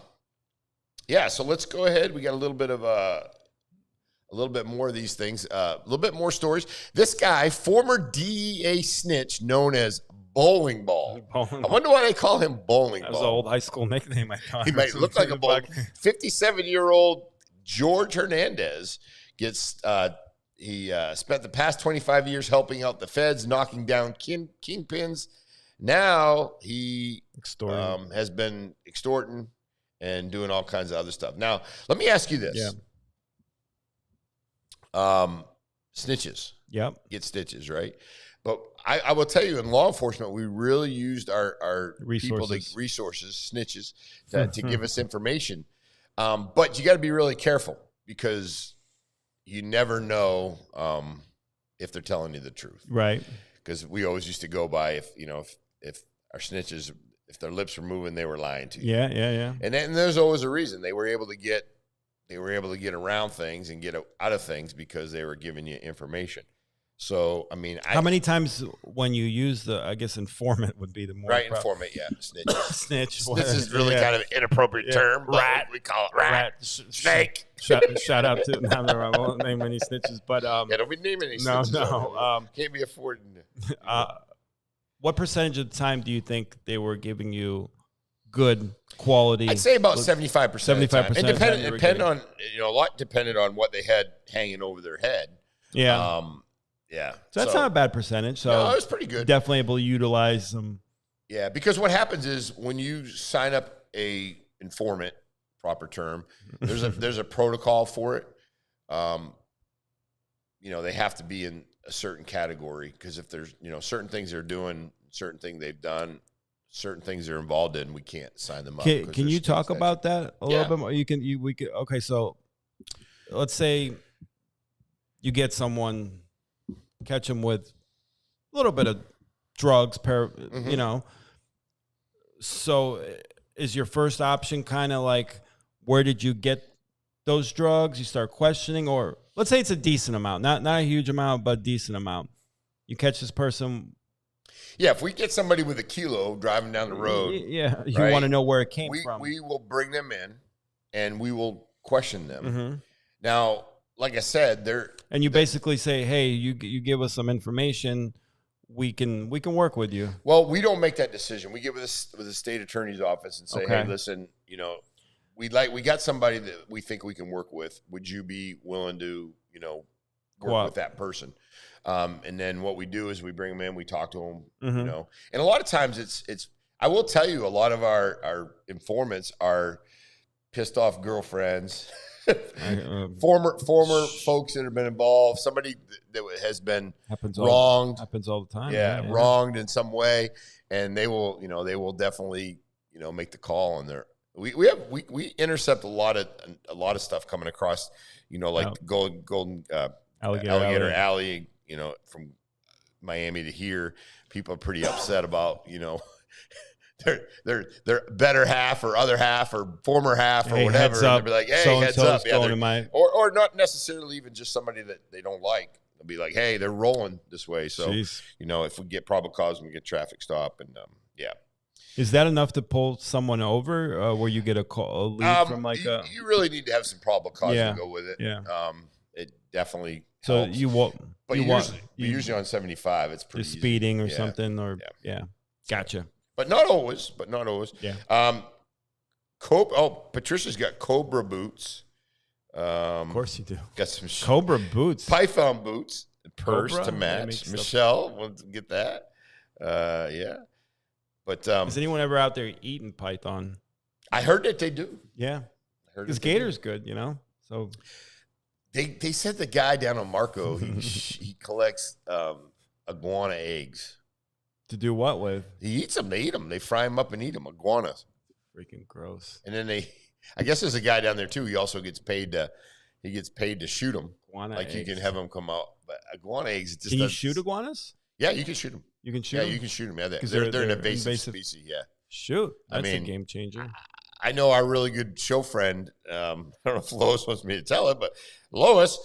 let's go ahead. We got a little bit more of these things, a little bit more stories. This guy, former DEA snitch known as Bowling Ball. I wonder why they call him Bowling Ball.
That was an old high school nickname, I thought.
He might look like a bowling. 57-year-old George Hernandez gets he spent the past 25 years helping out the feds, knocking down kingpins. Now he has been extorting and doing all kinds of other stuff. Now, let me ask you this.
Yeah.
Snitches.
Yep.
Get stitches, right? But I will tell you, in law enforcement, we really used our resources, snitches, to give us information. But you got to be really careful because you never know if they're telling you the truth.
Right.
Because we always used to go by if our snitches, if their lips were moving, they were lying to you.
Yeah.
And there's always a reason. They were able to get around things and get out of things because they were giving you information. So, I mean,
how many times when you use the, I guess informant would be the more
informant, snitch.
Snitch.
This is really kind of an inappropriate term, but
rat.
we call it rat. Snake.
Shout out to now I won't name any snitches, but
don't be naming any snitches.
No.
Can't be affording.
What percentage of the time do you think they were giving you good quality?
I'd say about 75%.
75%.
And depend on a lot depended on what they had hanging over their head.
Yeah.
Yeah.
So that's not a bad percentage. So
no, it was pretty good.
Definitely able to utilize them.
Yeah, because what happens is when you sign up a informant, proper term, there's a protocol for it. They have to be in a certain category because if there's certain things they're doing, certain thing they've done, certain things they're involved in, we can't sign them up.
Can you talk about that a little bit more? Okay, so let's say you get someone, catch them with a little bit of drugs, so is your first option kind of like, where did you get those drugs? You start questioning, or let's say it's a decent amount, not a huge amount, but decent amount. You catch this person.
Yeah, if we get somebody with a kilo driving down the road.
Yeah, you want to know where it came from.
We will bring them in, and we will question them.
Mm-hmm.
Now, like I said,
and you basically say, hey, you give us some information, we can work with you.
Well, we don't make that decision. We get with the state attorney's office and say, hey, listen, we got somebody that we think we can work with. Would you be willing to, work with that person? And then what we do is we bring them in, we talk to them, and a lot of times it's. I will tell you, a lot of our informants are pissed off girlfriends, former folks that have been involved, somebody that has been wronged.
Happens all the time.
Yeah, wronged in some way, and they will definitely make the call on their. We intercept a lot of stuff coming across, like Golden Alligator Alley, from Miami to here. People are pretty upset about, their better half or other half or former half or whatever. And they'll be like, hey, heads up. Yeah, or not necessarily even just somebody that they don't like. They'll be like, hey, they're rolling this way. So, if we get probable cause, we get traffic stop. And,
Is that enough to pull someone over where you get a lead from
you really need to have some probable cause to go with it.
Yeah.
It definitely
so
helps.
you won't.
But usually on 75, it's pretty
just speeding or something or Gotcha.
But not always.
Yeah.
Patricia's got Cobra boots.
Of course you do.
Got some
Cobra boots.
Python boots. Purse
Cobra?
to match. Michelle wants to get that. Yeah. But
is anyone ever out there eating python?
I heard that they do.
Yeah. Because gator's good, So
they said the guy down on Marco, he collects iguana eggs.
To do what with?
He eats them. They eat them. They fry them up and eat them. Iguanas.
Freaking gross.
And then I guess there's a guy down there too. He also gets paid to shoot them.
Iguana
eggs. You can have them come out. But iguana eggs.
Can you shoot iguanas?
Yeah, you can shoot them.
You can shoot them?
Yeah, you can shoot them. Yeah, they're an invasive species. Yeah.
Shoot. That's a game changer.
I know our really good show friend. I don't know if Lois wants me to tell it, but Lois,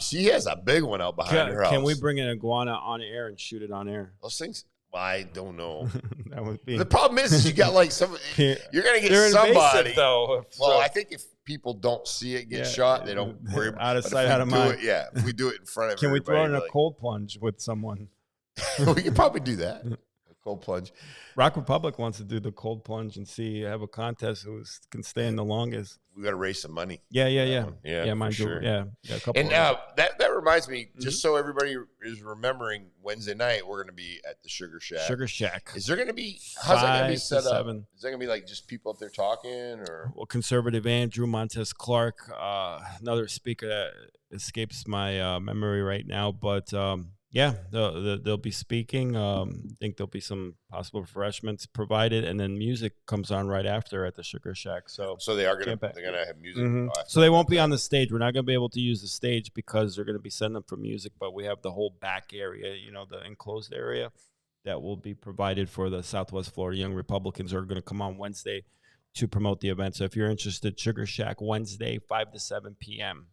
she has a big one out behind her house.
Can we bring an iguana on air and shoot it on air?
Those things? I don't know.
That would be.
The problem is you got like some. You're gonna get somebody.
Though,
well, I think if people don't see it get shot, they don't worry about it.
Out of sight, out of mind.
If we do it in front of
Can
everybody.
Can we throw in a cold plunge with someone?
We could probably do that. A cold plunge.
Rock Republic wants to do the cold plunge and have a contest who can stay in the longest.
We got to raise some money.
Yeah, mine
sure.
Yeah, a couple.
And that reminds me, just so everybody is remembering, Wednesday night we're going to be at the Sugar Shack.
Sugar Shack.
Is there going to be? How's that going to be set up?
7.
Is that going to be like just people up there talking, or?
Well, conservative Andrew Montez Clark, another speaker that escapes my memory right now, but. Yeah, they'll be speaking. I think there'll be some possible refreshments provided, and then music comes on right after at the Sugar Shack. So
they are gonna have music.
Mm-hmm. So they won't be on the stage. We're not gonna be able to use the stage because they're gonna be setting up for music. But we have the whole back area, the enclosed area, that will be provided for the Southwest Florida Young Republicans who are gonna come on Wednesday to promote the event. So if you're interested, Sugar Shack Wednesday, 5 to 7 p.m.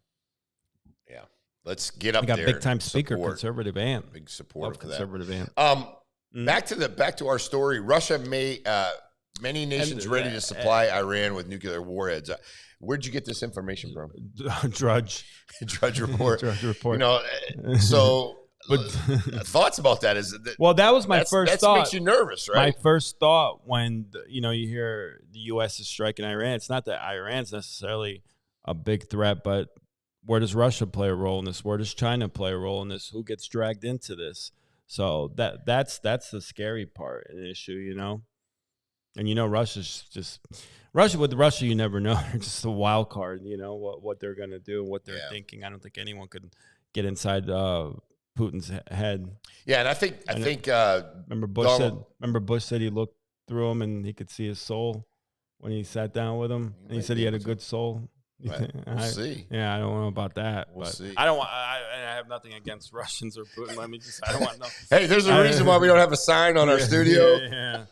Yeah. let's get up
there.
there.
Big time speaker, conservative ant.
Big support for
conservative ant.
Back to our story. Russia many nations ready to supply Iran with nuclear warheads. Where'd you get this information from?
Drudge report.
Drudge report. So thoughts about that is that.
Well, that was my first thought.
That makes you nervous, right?
My first thought when you hear the U.S. is striking Iran. It's not that Iran's necessarily a big threat, but where does Russia play a role in this? Where does China play a role in this? Who gets dragged into this? So that's the scary part of the issue, And Russia's just with Russia. You never know. They're just a wild card. What they're gonna do and what they're thinking. I don't think anyone could get inside Putin's head.
Yeah, and I think
remember Bush said he looked through him and he could see his soul when he sat down with him, and he said he had a good soul.
Right. We'll see.
Yeah, I don't know about that.
We'll see.
I don't want. I have nothing against Russians or Putin. I don't want no.
Hey, there's a reason why we don't have a sign on our studio.
Yeah.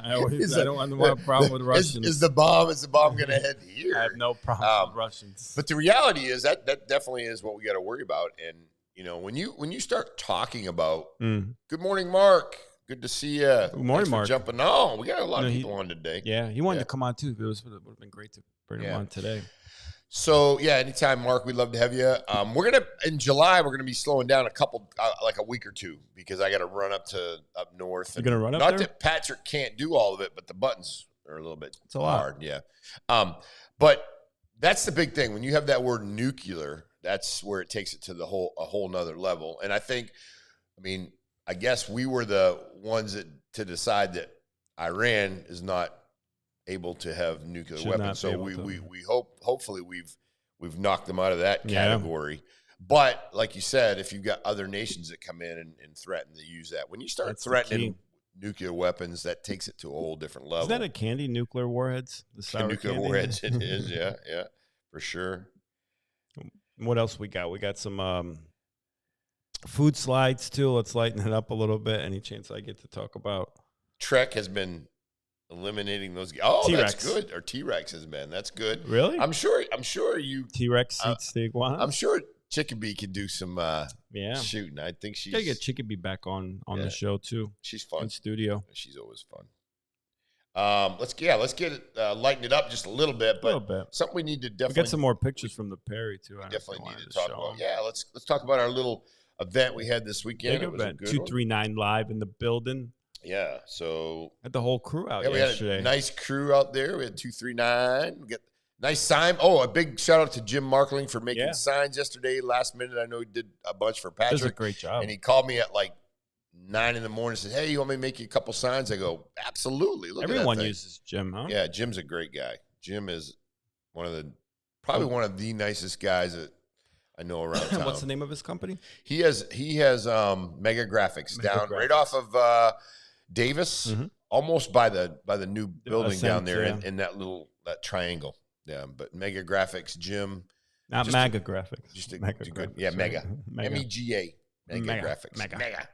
I don't want a problem with Russians.
Is the bomb going to head here?
I have no problem with Russians.
But the reality is that definitely is what we got to worry about. And when you start talking about, good morning, Mark. Good to see you.
Good morning, Mark.
Jumping on. We got a lot of people on today.
Yeah, he wanted to come on too. It would have been great to bring him on today.
So anytime, Mark, we'd love to have you. In July we're gonna be slowing down like a week or two because I got to run up north.
You're gonna run up
there?
Not
that Patrick can't do all of it, but the buttons are a little bit hard. Yeah. But that's the big thing when you have that word nuclear. That's where it takes it to a whole nother level. And I guess we were the ones to decide that Iran is not able to have nuclear weapons. So we hopefully we've knocked them out of that category. But like you said, if you've got other nations that come in and threaten to use that, when you start threatening nuclear weapons, that takes it to a whole different level.
Is that a candy, nuclear warheads?
Nuclear warheads, it is. Yeah, for sure.
What else we got? We got some food slides too. Let's lighten it up a little bit. Any chance I get to talk about?
Trek has been eliminating those. Oh,
T-Rex.
That's good. Or T-Rex has been. That's good.
Really?
I'm sure you.
T-Rex eats the iguana.
I'm sure Chickabee can do some shooting. I think she's.
Gotta get Chickabee back on the show too.
She's fun.
In studio.
She's always fun. Let's get it lighten it up just a little bit, but something we need to definitely
get some more pictures from the Perry too.
Definitely need to talk about. Yeah, let's talk about our little event we had this weekend.
Big event. 239 Live in the building.
Yeah, so
had the whole crew out
yesterday. We had a nice crew out there. We had 239. We got nice sign. Oh, a big shout out to Jim Markling for making signs yesterday last minute. I know he did a bunch for Patrick.
Does a great job.
And he called me at like 9 in the morning and said, "Hey, you want me to make you a couple signs?" I go, "Absolutely."
Everyone uses Jim, huh?
Yeah, Jim's a great guy. Jim is probably one of the nicest guys that I know around town.
What's the name of his company?
He has Mega Graphics down right off of Davis, almost by the new building down there in that triangle. Yeah, but Mega Graphics, Jim.
Not Mega Graphics.
Just a good. Yeah, Mega. MEGA. Mega Graphics. Mega.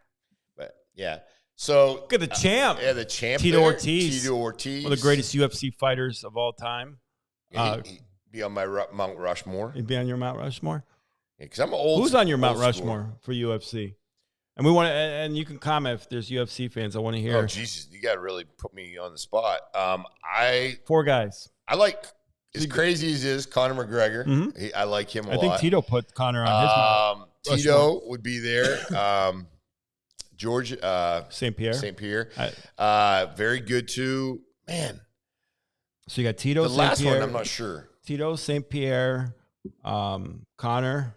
But yeah. So
look at the champ.
Yeah, the champ.
Tito Ortiz.
One of
the greatest UFC fighters of all time.
He'd be on my Mount Rushmore.
He'd be on your Mount Rushmore?
Yeah, because I'm old.
Who's on your Mount Rushmore for UFC? And we want to, and you can comment if there's UFC fans. I want to hear.
Oh Jesus, you got to really put me on the spot.
4 guys.
I like as crazy as is Conor McGregor. I like him a lot.
I think Tito put Conor on his.
Tito would be there. George
St. Pierre.
Very good too. Man.
So you got Tito.
The last one, I'm not sure.
Tito, St. Pierre, Conor,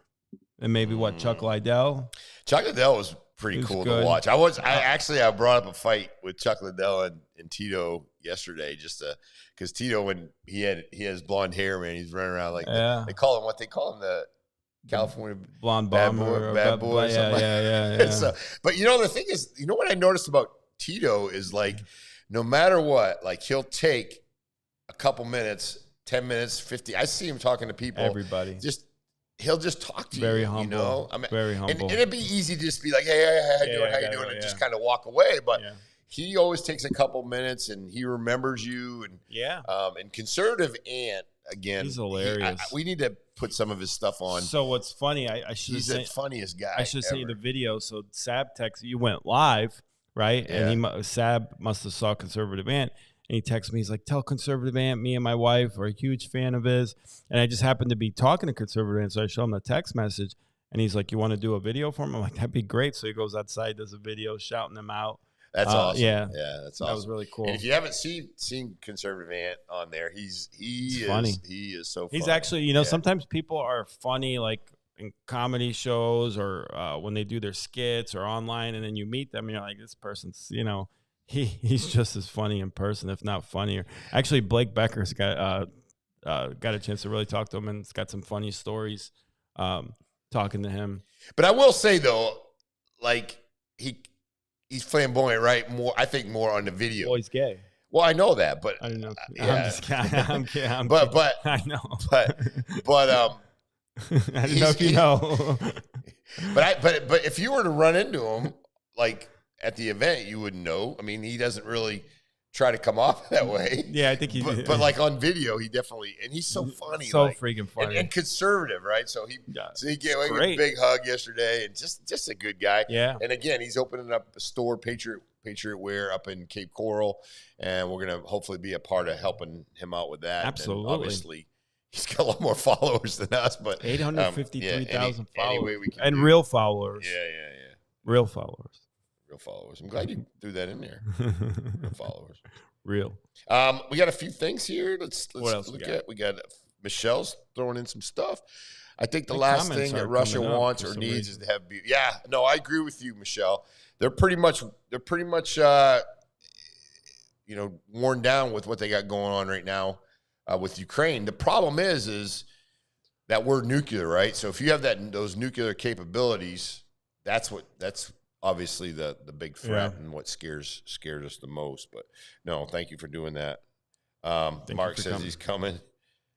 and maybe Chuck Liddell.
Chuck Liddell was pretty cool to watch. I brought up a fight with Chuck Liddell and Tito yesterday because Tito, when he has blonde hair, man, he's running around like they call him the California
blonde bomber,
bad boy.
Yeah.
So, but the thing is, what I noticed about Tito is like, no matter what, like he'll take a couple minutes, 10 minutes, 50. I see him talking to people.
Everybody.
He'll just talk to you.
Very humble. Very humble.
And it'd be easy to just be like, hey, how you doing? And just kind of walk away. But he always takes a couple minutes and he remembers you. And conservative Ant again,
he's hilarious.
We need to put some of his stuff on.
So what's funny, I should
he's the funniest guy.
I should have sent you the video. So Sab texted, you went live, right?
Yeah.
And Sab must have saw Conservative Ant. And he texts me, he's like, tell Conservative Ant, me and my wife are a huge fan of his. And I just happened to be talking to Conservative Ant, so I show him the text message. And he's like, you want to do a video for him? I'm like, that'd be great. So he goes outside, does a video, shouting them out.
That's awesome.
Yeah,
that's awesome.
That was really cool.
And if you haven't seen Conservative Ant on there, he's
funny.
He is so funny.
He's actually, sometimes people are funny, like in comedy shows or when they do their skits or online, and then you meet them and you're like, this person's, he's just as funny in person, if not funnier. Actually, Blake Becker's got a chance to really talk to him, and it's got some funny stories talking to him. But
I will say though, like he's flamboyant, right? I think more on the video.
Well, he's gay.
Well, I know that, but
I don't know.
Yeah.
I'm just kidding. I'm kidding.
But
I know.
But
I don't know if you know.
but if you were to run into him like at the event, you wouldn't know. I mean, he doesn't really try to come off that way.
Yeah, I think he.
But like on video, he definitely, and he's so funny,
so freaking funny,
and conservative, right? So he gave like a big hug yesterday, and just a good guy.
Yeah.
And again, he's opening up a store, Patriot Wear, up in Cape Coral, and we're gonna hopefully be a part of helping him out with that.
Absolutely.
And obviously, he's got a lot more followers than us, but
853,000 followers,
and
real followers.
Yeah.
Real followers.
Real followers. I'm glad you threw that in there. Real followers.
Real.
We got a few things here. Let's
what else
look at. We got Michelle's throwing in some stuff. I think the last thing that Russia wants or needs is to have beauty. Yeah, no, I agree with you, Michelle. They're pretty much worn down with what they got going on right now with Ukraine. The problem is that we're nuclear, right? So if you have those nuclear capabilities, that's obviously the big threat and what scares us the most. But no, thank you for doing that. Mark says he's coming.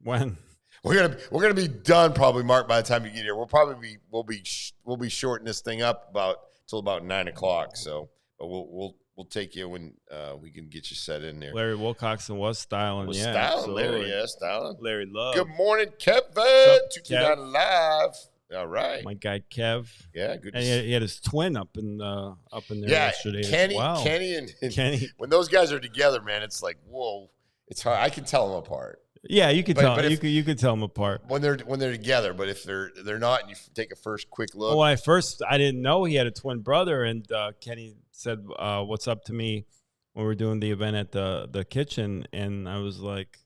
When?
We're gonna be done probably, Mark, by the time you get here. We'll be shorting this thing up till about 9 o'clock. So, but we'll take you when we can get you set in there.
Larry Wilcoxon was styling.
Styling, Larry. Yeah, styling.
Larry Love.
Good morning, Kevin. 229 Live. All right,
my guy Kev.
Yeah, good.
And he had his twin up in there yesterday.
Kenny,
as well.
Kenny and
Kenny.
When those guys are together, man, it's like whoa. It's hard. I can tell them apart.
Yeah, you could tell. You could tell them apart
when they're together. But if they're not, and you take a first quick look.
Well, I didn't know he had a twin brother, and Kenny said, "What's up?" to me when we were doing the event at the kitchen, and I was like,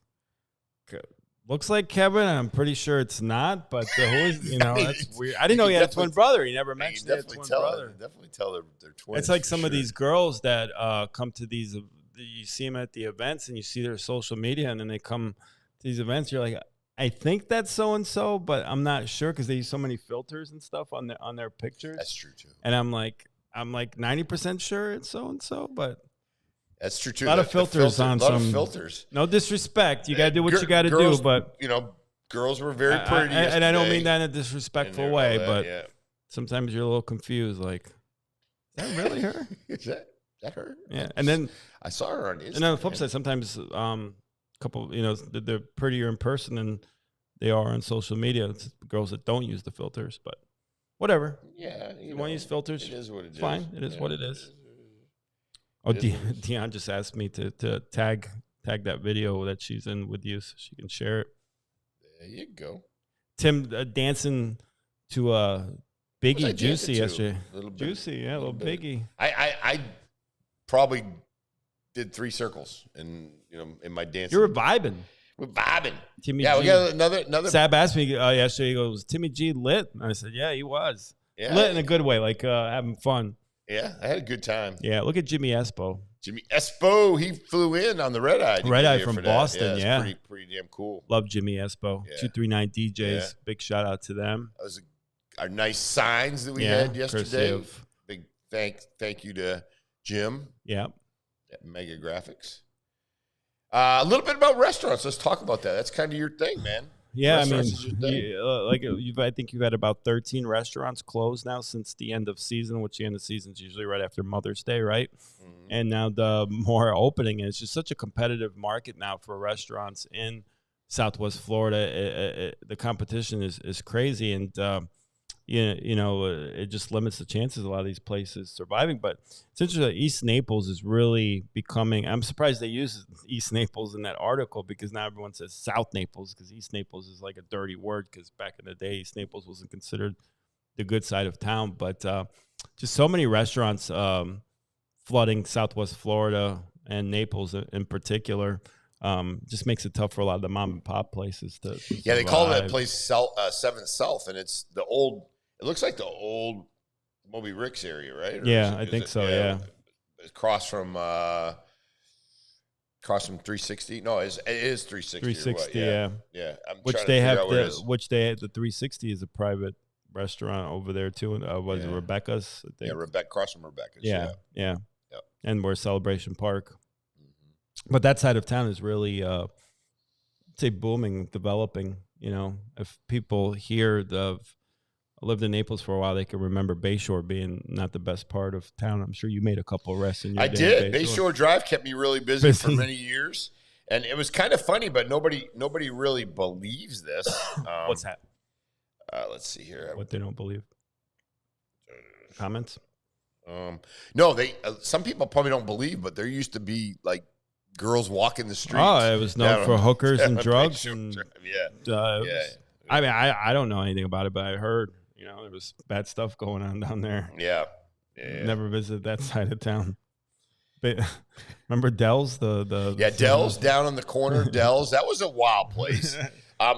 looks like Kevin. I'm pretty sure it's not, but who is, that's weird. I didn't know he had a twin brother. He never mentioned he had a twin brother.
Definitely tell they're twins.
It's like some of these girls that come to these. You see them at the events, and you see their social media, and then they come to these events. You're like, I think that's so and so, but I'm not sure because they use so many filters and stuff on their pictures.
That's true too.
And I'm like 90% sure it's so and so, but.
That's true too.
A lot of filters on some. A lot of
filters.
No disrespect. You got to do what you got to do, but
girls were very pretty.
And I don't mean that in a disrespectful way, but sometimes you're a little confused. Like, is that really her?
Is that her?
Yeah. And then
I saw her on Instagram.
And on the flip side, sometimes couple, they're prettier in person than they are on social media. It's girls that don't use the filters, but whatever.
Yeah.
You want to use filters?
It is what it is.
Fine. It is what it is. Oh, Dion just asked me to tag that video that she's in with you so she can share it.
There you go.
Tim dancing to Biggie Juicy yesterday. Juicy, yeah, a little Biggie.
I probably did 3 circles in my dancing.
You were vibing.
We're vibing.
Timmy G.
We got another.
Sab asked me yesterday. He goes, "Timmy G lit?" And I said, "Yeah, he was. Lit in a good way, like having fun."
Yeah, I had a good time.
Yeah, look at Jimmy Espo.
Jimmy Espo, he flew in on the red eye.
Red eye from Boston, yeah.
Pretty damn cool.
Love Jimmy Espo. 239 DJs. Yeah. Big shout out to them.
That was our nice signs that we had yesterday. Big thank you to Jim.
Yeah.
At Mega Graphics. A little bit about restaurants. Let's talk about that. That's kind of your thing, man.
Yeah, I mean, I think you've had about 13 restaurants closed now since the end of season, which the end of season is usually right after Mother's Day, right? Mm-hmm. And now the more opening, and it's just such a competitive market now for restaurants in Southwest Florida, the competition is crazy, and it just limits the chances of a lot of these places surviving. But it's interesting that East Naples is really becoming. I'm surprised they use East Naples in that article, because now everyone says South Naples, because East Naples is like a dirty word, because back in the day East Naples wasn't considered the good side of town. But just so many restaurants flooding Southwest Florida and Naples in particular. Just makes it tough for a lot of the mom and pop places to
Yeah, they call that place 7th South, and it's the old. It looks like the old Moby Ricks area, right? Or
yeah, I think so. Yeah,
across from 360. No, it is 360.
360.
Yeah. I'm
which they have the 360 is a private restaurant over there too. Was it Rebecca's? I think.
Yeah, across from Rebecca's.
Yeah. And we're Celebration Park. But that side of town is really, say, booming, developing. If people here lived in Naples for a while, they can remember Bayshore being not the best part of town. I'm sure you made a couple arrests in your day.
I did. Bayshore Drive kept me really busy for many years, and it was kind of funny, but nobody really believes this.
What's that?
Let's see here.
What they don't believe? Comments?
No, some people probably don't believe, but there used to be like girls walking the streets.
Oh, it was known for hookers and drugs.
Yeah.
I mean, I don't know anything about it, but I heard, there was bad stuff going on down there.
Yeah.
Never visited that side of town. But remember Dell's?
Dell's down on the corner of Dell's. That was a wild place.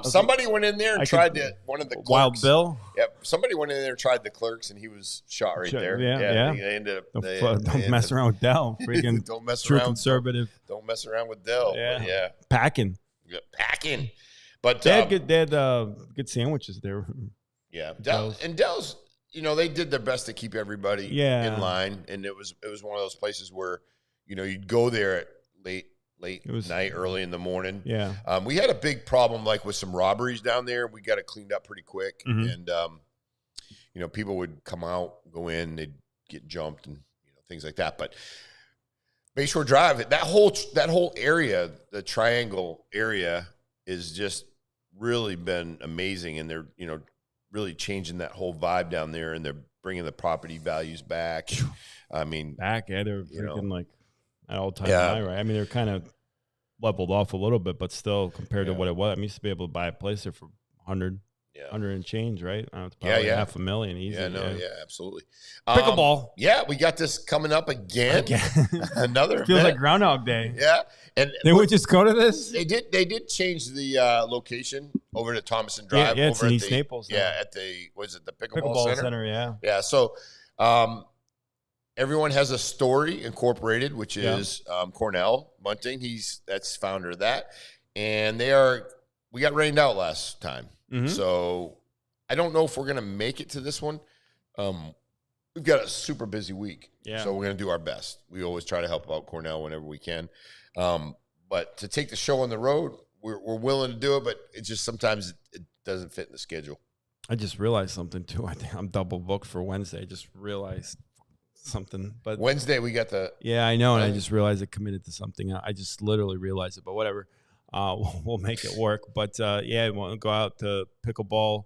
Somebody went in there and tried one of the clerks.
Wild Bill?
Yeah, somebody went in there and tried the clerks, and he was shot right there.
Yeah.
They ended up.
Don't mess around with Dell. Freaking
don't mess
true
around.
Conservative.
Don't mess around with Dell. Yeah.
Packing.
But
they had good sandwiches there.
Yeah, Dell's, they did their best to keep everybody in line, and it was one of those places where, you'd go there at late night, early in the morning.
Yeah.
We had a big problem with some robberies down there. We got it cleaned up pretty quick, and people would come out, go in, they'd get jumped, and things like that. But Bayshore Drive, that whole area, the Triangle area, is just really been amazing, and they're really changing that whole vibe down there, and they're bringing the property values back. I mean,
they're freaking like at all time high, right? I mean, they're kind of leveled off a little bit, but still compared to what it was. I used to be able to buy a place there for 100 and change, right? It's probably $500,000 easy.
Yeah, absolutely.
Pickleball.
We got this coming up again. Another
feels like Groundhog Day.
Yeah, and
they would just go to this.
They did change the location over to Thomason Drive.
Yeah, it's in East Naples.
Yeah, at the Pickleball Center?
Yeah.
So, everyone has a story incorporated, which is Cornell Bunting. That's founder of that, and we got rained out last time. So I don't know if we're going to make it to this one. We've got a super busy week.
Yeah.
So we're going to do our best. We always try to help out Cornell whenever we can. But to take the show on the road, we're willing to do it, but it just sometimes it doesn't fit in the schedule.
I just realized something too. I think I'm double booked for Wednesday. I just realized something. But
Wednesday we got the...
Yeah, I know. And I just realized I committed to something. I just literally realized it, but whatever. We'll make it work. But we want to go out to Pickleball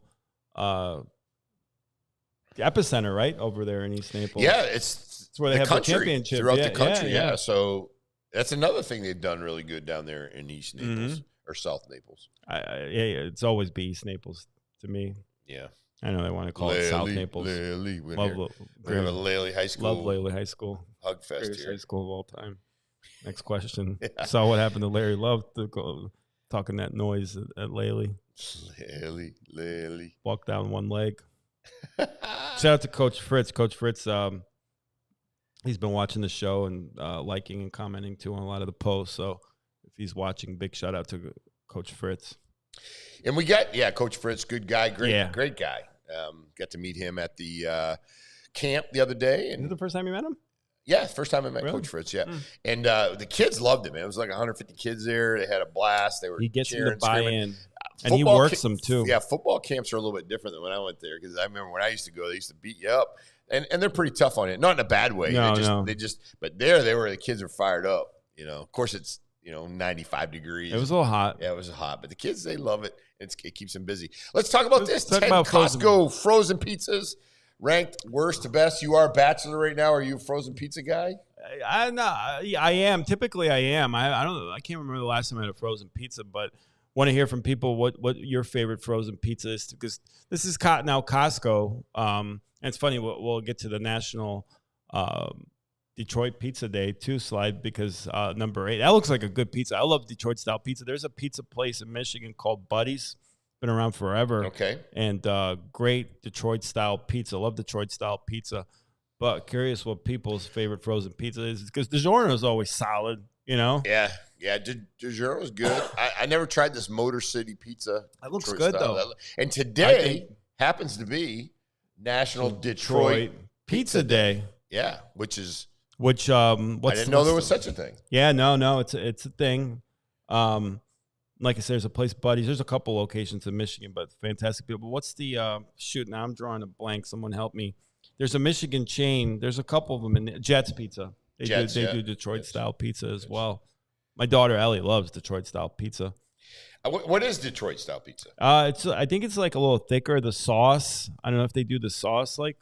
epicenter, right? Over there in East Naples.
Yeah, it's
where they have the championship.
Throughout the country, yeah. So that's another thing they've done really good down there in East Naples or South Naples.
It's always be East Naples to me.
Yeah.
I know they want to call it South Naples.
We have a Laley High School.
Love Laley High School.
Hug fest here.
High school of all time. Next question. Saw what happened to Larry Love talking that noise at Laley.
Laley.
Walked down one leg. Shout out to Coach Fritz. Coach Fritz, he's been watching the show and liking and commenting too on a lot of the posts. So if he's watching, big shout out to Coach Fritz.
And we got, Coach Fritz, good guy, great guy. Got to meet him at the camp the other day. And
is it the first time you met him?
Yeah, first time I met Coach Fritz, And the kids loved it, man. It was like 150 kids there. They had a blast. They were
He gets
cheering,
them to buy
screaming.
in. And he works them, too.
Yeah, football camps are a little bit different than when I went there, because I remember when I used to go, they used to beat you up. And they're pretty tough on it. Not in a bad way.
No,
but the kids are fired up. Of course, it's 95 degrees.
It was a little hot.
Yeah, it was hot. But the kids, they love it. It keeps them busy. Let's talk about this.
Talk
10
about
Costco frozen pizzas ranked worst to best. You are a bachelor right now. Are you a frozen pizza guy?
I am. Typically, I am. I don't know. I can't remember the last time I had a frozen pizza, but want to hear from people what your favorite frozen pizza is, because this is now Costco. And it's funny. We'll get to the national Detroit Pizza Day 2 slide, because number 8, that looks like a good pizza. I love Detroit style pizza. There's a pizza place in Michigan called Buddy's. Been around forever.
Okay.
And great Detroit style pizza. Love Detroit style pizza. But curious what people's favorite frozen pizza is, because DiGiorno is always solid, Yeah.
DiGiorno is good. I never tried this Motor City Pizza.
That looks good, though.
And today happens to be National Detroit Pizza Day. Yeah, I didn't know there was such a thing.
Yeah, no, it's a thing. Like I said, there's a place, Buddy's. There's a couple locations in Michigan, but fantastic people. But what's the shoot? Now I'm drawing a blank. Someone help me. There's a Michigan chain. There's a couple of them in Jets Pizza. They do Detroit style pizza as well. My daughter Ellie loves Detroit style pizza.
What is Detroit style pizza?
I think it's like a little thicker. The sauce, I don't know if they do the sauce like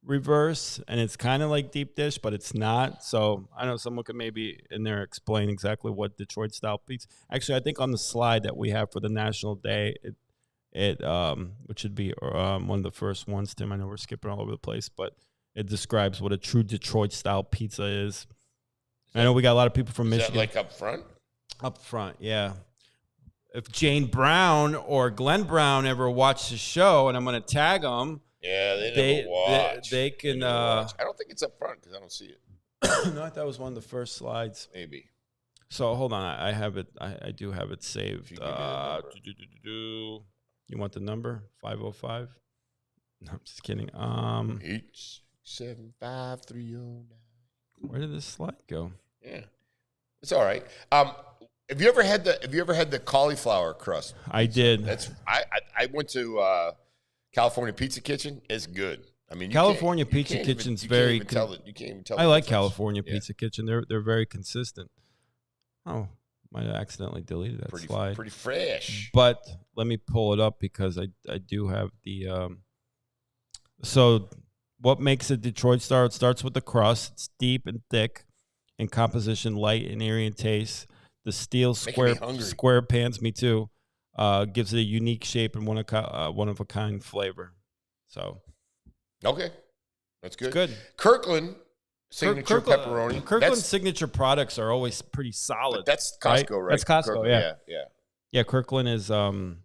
reverse, and it's kind of like deep dish, but it's not. So I don't know, someone could maybe in there explain exactly what Detroit style pizza. Actually, I think on the slide that we have for the National Day, it which should be one of the first ones, Tim. I know we're skipping all over the place, but it describes what a true Detroit style pizza is. I know we got a lot of people from Michigan.
Is that like up front?
Up front, yeah. If Jane Brown or Glenn Brown ever watch the show, and I'm going to tag them.
Yeah, they never watch.
They can.
I don't think it's up front because I don't see it.
No, I thought it was one of the first slides.
Maybe.
So hold on, I have it. I do have it saved. You want the number? 505. No, I'm just kidding.
875-309.
Where did this slide go?
Yeah, it's all right. Have you ever had the cauliflower crust?
I did.
I went to California Pizza Kitchen. It's good. I mean,
California Pizza Kitchen's very.
You can't even tell.
I like California Pizza Kitchen. They're very consistent. Oh, might have accidentally deleted that slide.
Pretty fresh.
But let me pull it up because I do have the. So, what makes a Detroit star? It starts with the crust. It's deep and thick, in composition, light and airy in taste. The steel square pans, me too, gives it a unique shape and one of a kind flavor. So,
okay, that's good.
It's good.
Kirkland signature pepperoni.
Kirkland's signature products are always pretty solid.
But that's Costco, right?
That's Costco.
Kirkland, yeah.
Kirkland is the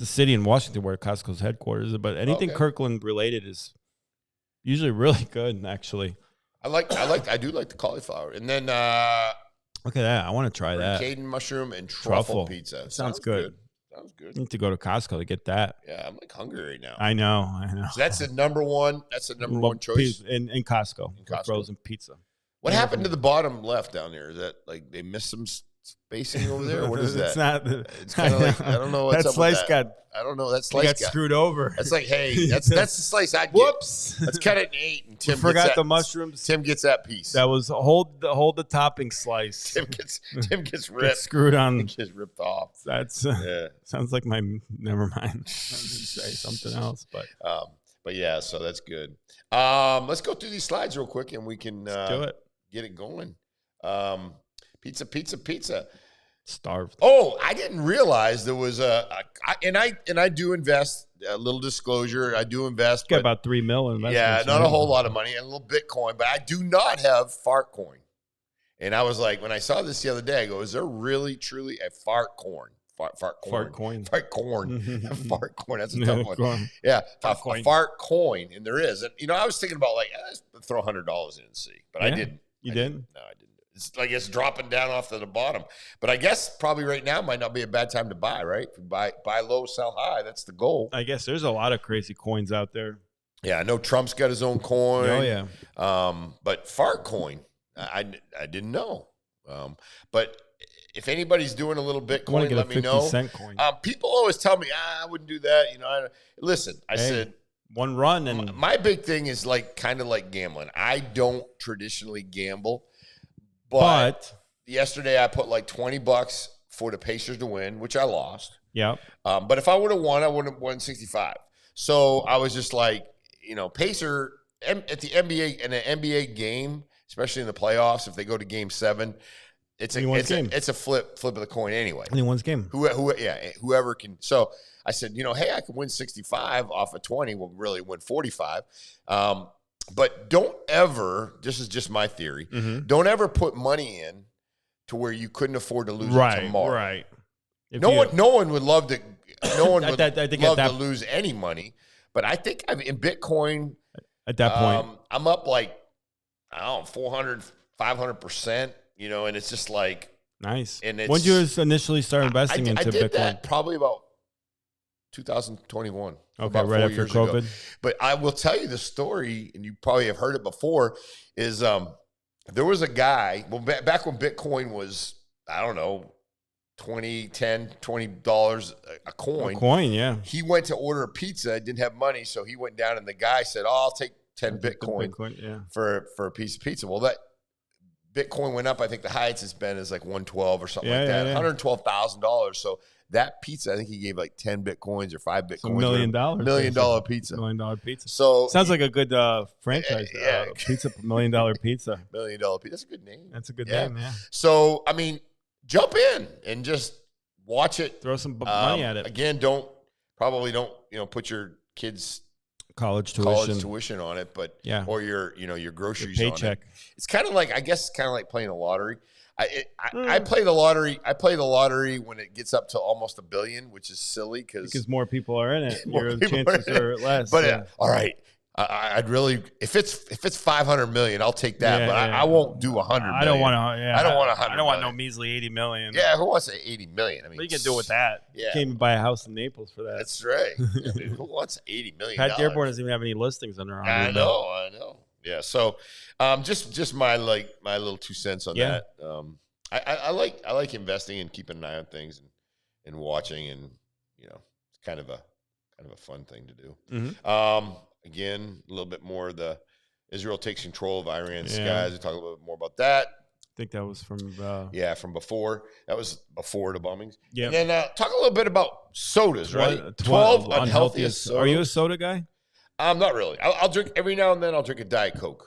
city in Washington where Costco's headquarters is. But anything Kirkland related is usually really good. Actually,
I do like the cauliflower, and then
look at that. I want to try that.
Caden mushroom and truffle pizza.
Sounds good.
Sounds good.
You need to go to Costco to get that.
Yeah, I'm like hungry right now.
I know.
So that's the number one. That's the number one choice
in Costco. Frozen pizza.
What happened to the bottom left down there? Is that like they missed some spacing over there? What is that? It's kind of like I don't know what's
that
up
slice
with that. I don't know. That slice got
screwed over.
That's like, hey, that's the slice I'd get. Whoops. Let's cut it in 8, and Tim
forgot the mushrooms.
Tim gets that piece.
That was hold the topping slice.
Tim gets ripped.
Gets screwed on.
Gets ripped off.
That's sounds like my never mind. I was say something else,
but yeah, so that's good. Let's go through these slides real quick, and we can
do it.
Get it going. Pizza.
Starved.
Oh, I didn't realize there was and I do invest. A little disclosure, I do invest.
Got about $3 million.
Yeah, not a whole lot of money, and a little Bitcoin, but I do not have fart coin. And I was like, when I saw this the other day, I go, is there really truly a fart coin? Fart coin. Fart coin. That's a tough one. Yeah, a fart coin, and there is. And I was thinking about like let's throw $100 in and see, but I didn't.
You didn't?
No, I didn't. It's like it's dropping down off to the bottom. But I guess probably right now might not be a bad time to buy, right? If you buy low, sell high. That's the goal.
I guess there's a lot of crazy coins out there.
Yeah, I know Trump's got his own coin.
Oh, yeah.
But fart coin, I didn't know. But if anybody's doing a little Bitcoin, let me know.
50-cent coin.
People always tell me, I wouldn't do that. Listen, I said.
One run. And
my big thing is kind of like gambling. I don't traditionally gamble. But yesterday I put like $20 for the Pacers to win, which I lost.
Yeah.
But if I would have won, I would have won 65. So I was just like, Pacer at the NBA, in an NBA game, especially in the playoffs, if they go to game 7, it's a flip of the coin anyway.
Anyone's game.
Whoever can. So I said, hey, I could win 65 off of 20. We'll really win 45. But don't ever, this is just my theory, don't ever put money in to where you couldn't afford to lose it tomorrow.
Right.
No one would love to. No one would love to lose any money. But I think in Bitcoin
at that point,
I'm up like 400, 500%. And it's just like
nice.
And
when did you initially start investing into Bitcoin? I did that
probably about 2021.
Okay, right after COVID.
Ago. But I will tell you the story, and you probably have heard it before. Is there was a guy? Well, back when Bitcoin was, I don't know, $20 a coin.
A coin, yeah.
He went to order a pizza, didn't have money, so he went down, and the guy said, "I'll take 10 Bitcoin for a piece of pizza." Well, that Bitcoin went up. I think the highest it's been is like 112 or something like that. $112,000. So that pizza, I think he gave like 10 Bitcoins or 5 Bitcoins.
$1 million.
$1 million pizza.
$1 million pizza.
So
sounds like a good franchise. Pizza, $1 million pizza.
$1 million pizza. That's a good name.
That's a good name. Yeah.
So I mean, jump in and just watch it.
Throw some money at it.
Again, don't put your kids' college tuition on it, but or your groceries, your paycheck. On it. It's kind of like, I guess, playing the lottery. I play the lottery. I play the lottery when it gets up to almost $1 billion, which is silly because
more people are in it. Your chances are less.
But all right, I'd really, if it's 500 million, I'll take that. But I won't do 100 million.
I don't want to.
I don't want 100.
I don't want no measly 80 million.
Yeah, who wants 80 million? I mean,
what you can do with that? Yeah, you can't even buy a house in Naples for that.
That's right. I mean, who wants 80 million?
Pat Dearborn doesn't even have any listings under.
I know. Yeah. So, just my little 2 cents on that. I like investing and keeping an eye on things and watching, and it's kind of a fun thing to do.
Mm-hmm.
Again, a little bit more the Israel takes control of Iran's skies. We talk a little bit more about that.
I think that was from
from before. That was before the bombings.
Yeah.
And then talk a little bit about sodas, right? 12 unhealthiest sodas.
Are you a soda guy?
Not really. I'll drink every now and then. I'll drink a Diet Coke.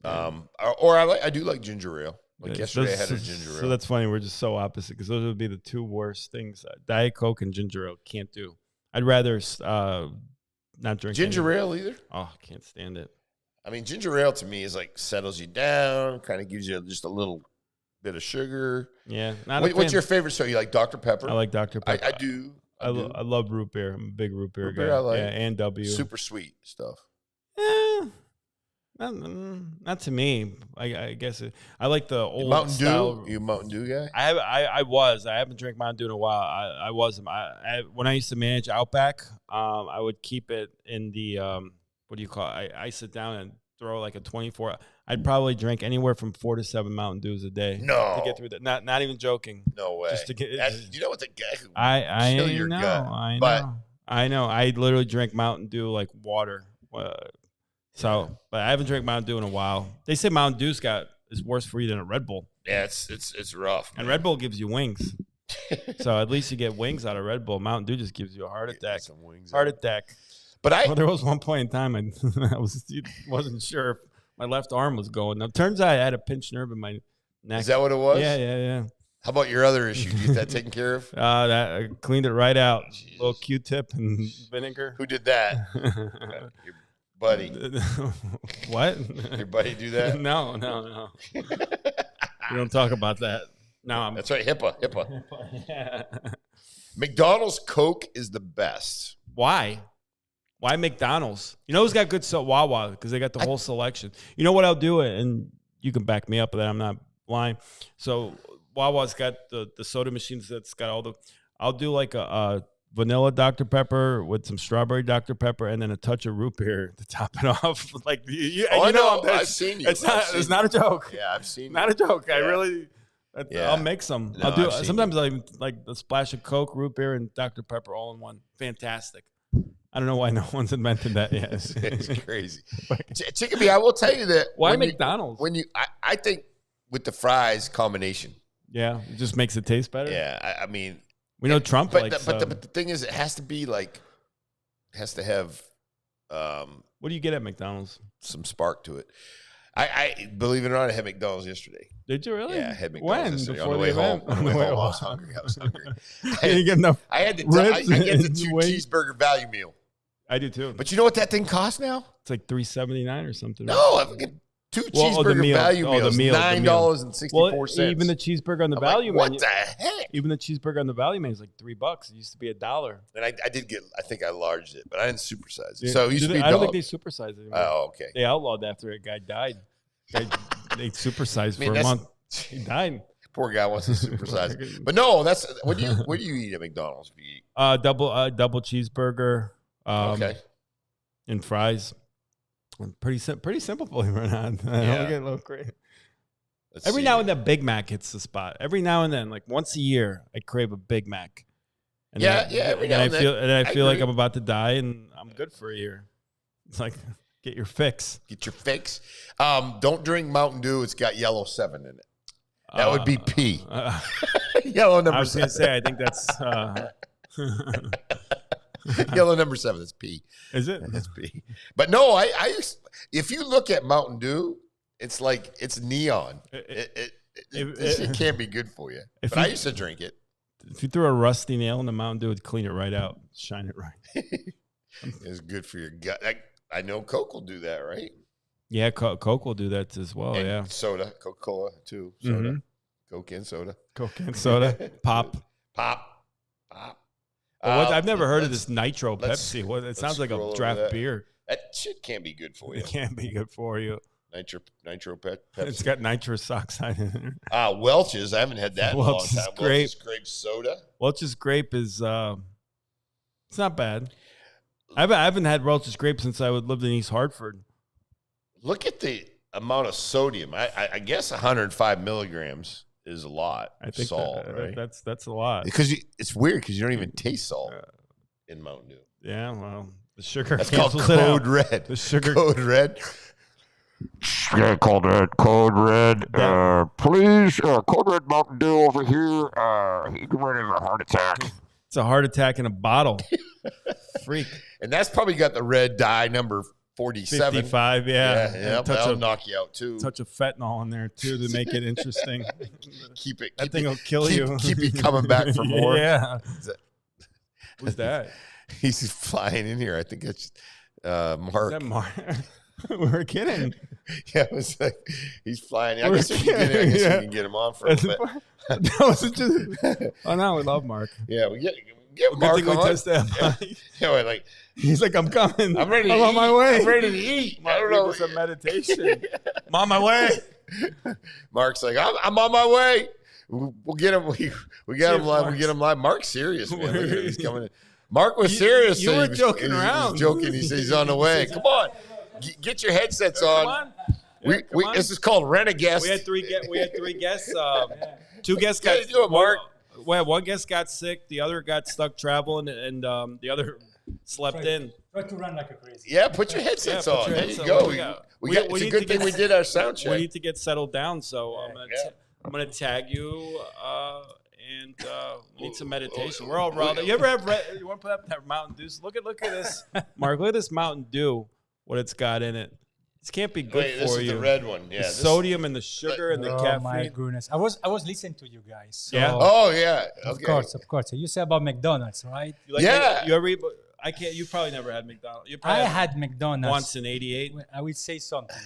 Or I do like ginger ale. Like yesterday, I had a ginger ale.
So that's funny. We're just so opposite because those would be the two worst things. Diet Coke and ginger ale can't do. I'd rather not drink
ginger ale either.
Oh, I can't stand it.
I mean, ginger ale to me is like settles you down, kind of gives you just a little bit of sugar.
Yeah.
What's your favorite soda? You like Dr. Pepper?
I like Dr. Pepper.
I do.
I love root beer. I'm a big root beer guy.
I like.
Yeah, and W.
Super sweet stuff.
Not to me. I guess I like the old
Mountain
style.
Dew. You a Mountain Dew guy?
I was. I haven't drank Mountain Dew in a while. I wasn't. When I used to manage Outback, I would keep it in the what do you call it? I sit down and throw like a 24. I'd probably drink anywhere from 4 to 7 Mountain Dews a day.
No,
to get through that. Not even joking.
No way.
Just to get.
You know what the guy who
kill your
gut.
I know. I literally drink Mountain Dew like water. But I haven't drank Mountain Dew in a while. They say Mountain Dew is worse for you than a Red Bull.
Yeah, it's rough. Man.
And Red Bull gives you wings. So at least you get wings out of Red Bull. Mountain Dew just gives you a heart attack.
Some wings
attack.
But
there was one point in time I wasn't sure if my left arm was going. Now, turns out I had a pinched nerve in my neck.
Is that what it was?
Yeah.
How about your other issue? Did you get that taken care of?
I cleaned it right out. Jesus. A little Q-tip and vinegar.
Who did that? Your buddy.
What?
Your buddy do that?
No. We don't talk about that. No,
that's right. HIPAA.
Yeah.
McDonald's Coke is the best.
Why? Why McDonald's? You know who's got good Wawa because they got the whole selection. You know what I'll do, and you can back me up with that. I'm not lying. So Wawa's got the soda machines that's got all the. I'll do like a vanilla Dr. Pepper with some strawberry Dr. Pepper and then a touch of root beer to top it off. Like
I know. I've seen you.
It's not a joke.
Yeah, I've seen.
Not a joke. Yeah. I really.
Yeah.
I'll make some.
No,
I'll do. Sometimes I like a splash of Coke, root beer, and Dr. Pepper all in one. Fantastic. I don't know why no one's invented that yet.
It's crazy. Chickabee, I will tell you that.
Why McDonald's?
I think with the fries combination.
Yeah, it just makes it taste better.
Yeah, I mean,
we know Trump
but
likes.
But the thing is, it has to be like, has to have.
What do you get at McDonald's?
Some spark to it. I believe it or not, I had McDonald's yesterday.
Did you really?
Yeah, I had McDonald's
when?
yesterday. On the way home. On the way home, I was hungry.
I didn't get enough.
I get the 2 cheeseburger value meal.
I do too.
But you know what that thing costs now?
It's like $3.79 or something.
No, I get 2 cheeseburger value meals. $9.64.
Well, even the cheeseburger on the value menu.
What the heck?
Even the cheeseburger on the value menu is like $3. It used to be $1.
And I did get. I think I larged it, but I didn't supersize it. So it used to be.
I don't think they supersized it anymore.
Oh, okay.
They outlawed after a guy died. They supersized for a month. He died.
Poor guy wants to supersize it. But no, that's what do you eat at McDonald's? Do you eat?
Double cheeseburger.
Okay.
And fries. Pretty simple for you right now. I don't get a little crazy. Every now and then, Big Mac hits the spot. Every now and then, like once a year, I crave a Big Mac. And
every now and then.
I feel like I'm about to die, and I'm good for a year. It's like, get your fix.
Get your fix. Don't drink Mountain Dew. It's got yellow 7 in it. That would be P. Yellow number 7.
I was going to say, I think that's...
Yellow number 7. That's P.
Is it?
That's P. But no, if you look at Mountain Dew, it's like it's neon. It can't be good for you. But I used to drink it.
If you threw a rusty nail in the Mountain Dew, it'd clean it right out, shine it right.
It's good for your gut. I know Coke will do that, right?
Yeah, Coke will do that as well.
And
yeah,
soda, Coca-Cola too. Soda, Coke and soda,
pop.
Well,
I've never heard of this Nitro Pepsi. It sounds like a draft beer.
That shit can't be good for you.
It can't be good for you.
Nitro Pepsi.
It's got nitrous oxide in it.
Welch's. I haven't had that in a long time. Welch's grape soda.
Welch's grape is it's not bad. I haven't had Welch's grape since I lived in East Hartford.
Look at the amount of sodium. I guess 105 milligrams is a lot.
I think
salt, right?
That's a lot.
Because it's weird because you don't even taste salt in Mountain Dew.
Yeah, well, the sugar.
That's called Code Red.
The sugar.
Code Red.
Yeah, Code Red. Please, Code Red Mountain Dew over here. He can run into a heart attack.
It's a heart attack in a bottle. Freak.
And that's probably got the red dye number 47.
55, yeah.
That'll knock you out too.
Touch of fentanyl in there too to make it interesting.
That
thing will kill you.
Keep you coming back for more.
Yeah. Who's that?
He's flying in here. I think it's Mark.
Is that Mark? We're kidding.
Yeah, it was like he's flying. I guess we can get him on for a bit.
Oh no, we love Mark.
Yeah, we get Mark on. Like
he's like, I'm coming.
I'm ready.
I'm on my way.
I'm ready to eat.
I don't know. It's a meditation. I'm on my way.
Mark's like, I'm on my way. We'll get him. We got him live. We get him live. Mark's serious, man. Look at him. He's coming in. Mark was serious.
You were joking around.
He was joking. He said he's on the way. Come on. Get your headsets on. This is called Rent a Guest.
We had three guests. Two guests got.
How you doing, Mark?
Well, one guest got sick. The other got stuck traveling, and the other slept in.
Try to run like a crazy.
Yeah, put your headsets on. There you go. It's a good thing we did our sound check.
We need to get settled down, so I'm gonna tag you. And we need some meditation. We're all raw. You ever have? You want to put up that Mountain Dew? Look at this, Mark. Look at this Mountain Dew. What it's got in it. This can't be good for you.
This is the red one. Yeah.
The sodium and the sugar and the caffeine.
Oh my goodness! I was listening to you guys. So
yeah.
Oh yeah. Okay.
Of course. So you say about McDonald's, right?
You ever eat? I can't. You probably never had McDonald's.
I had McDonald's
once in '88.
I would say something.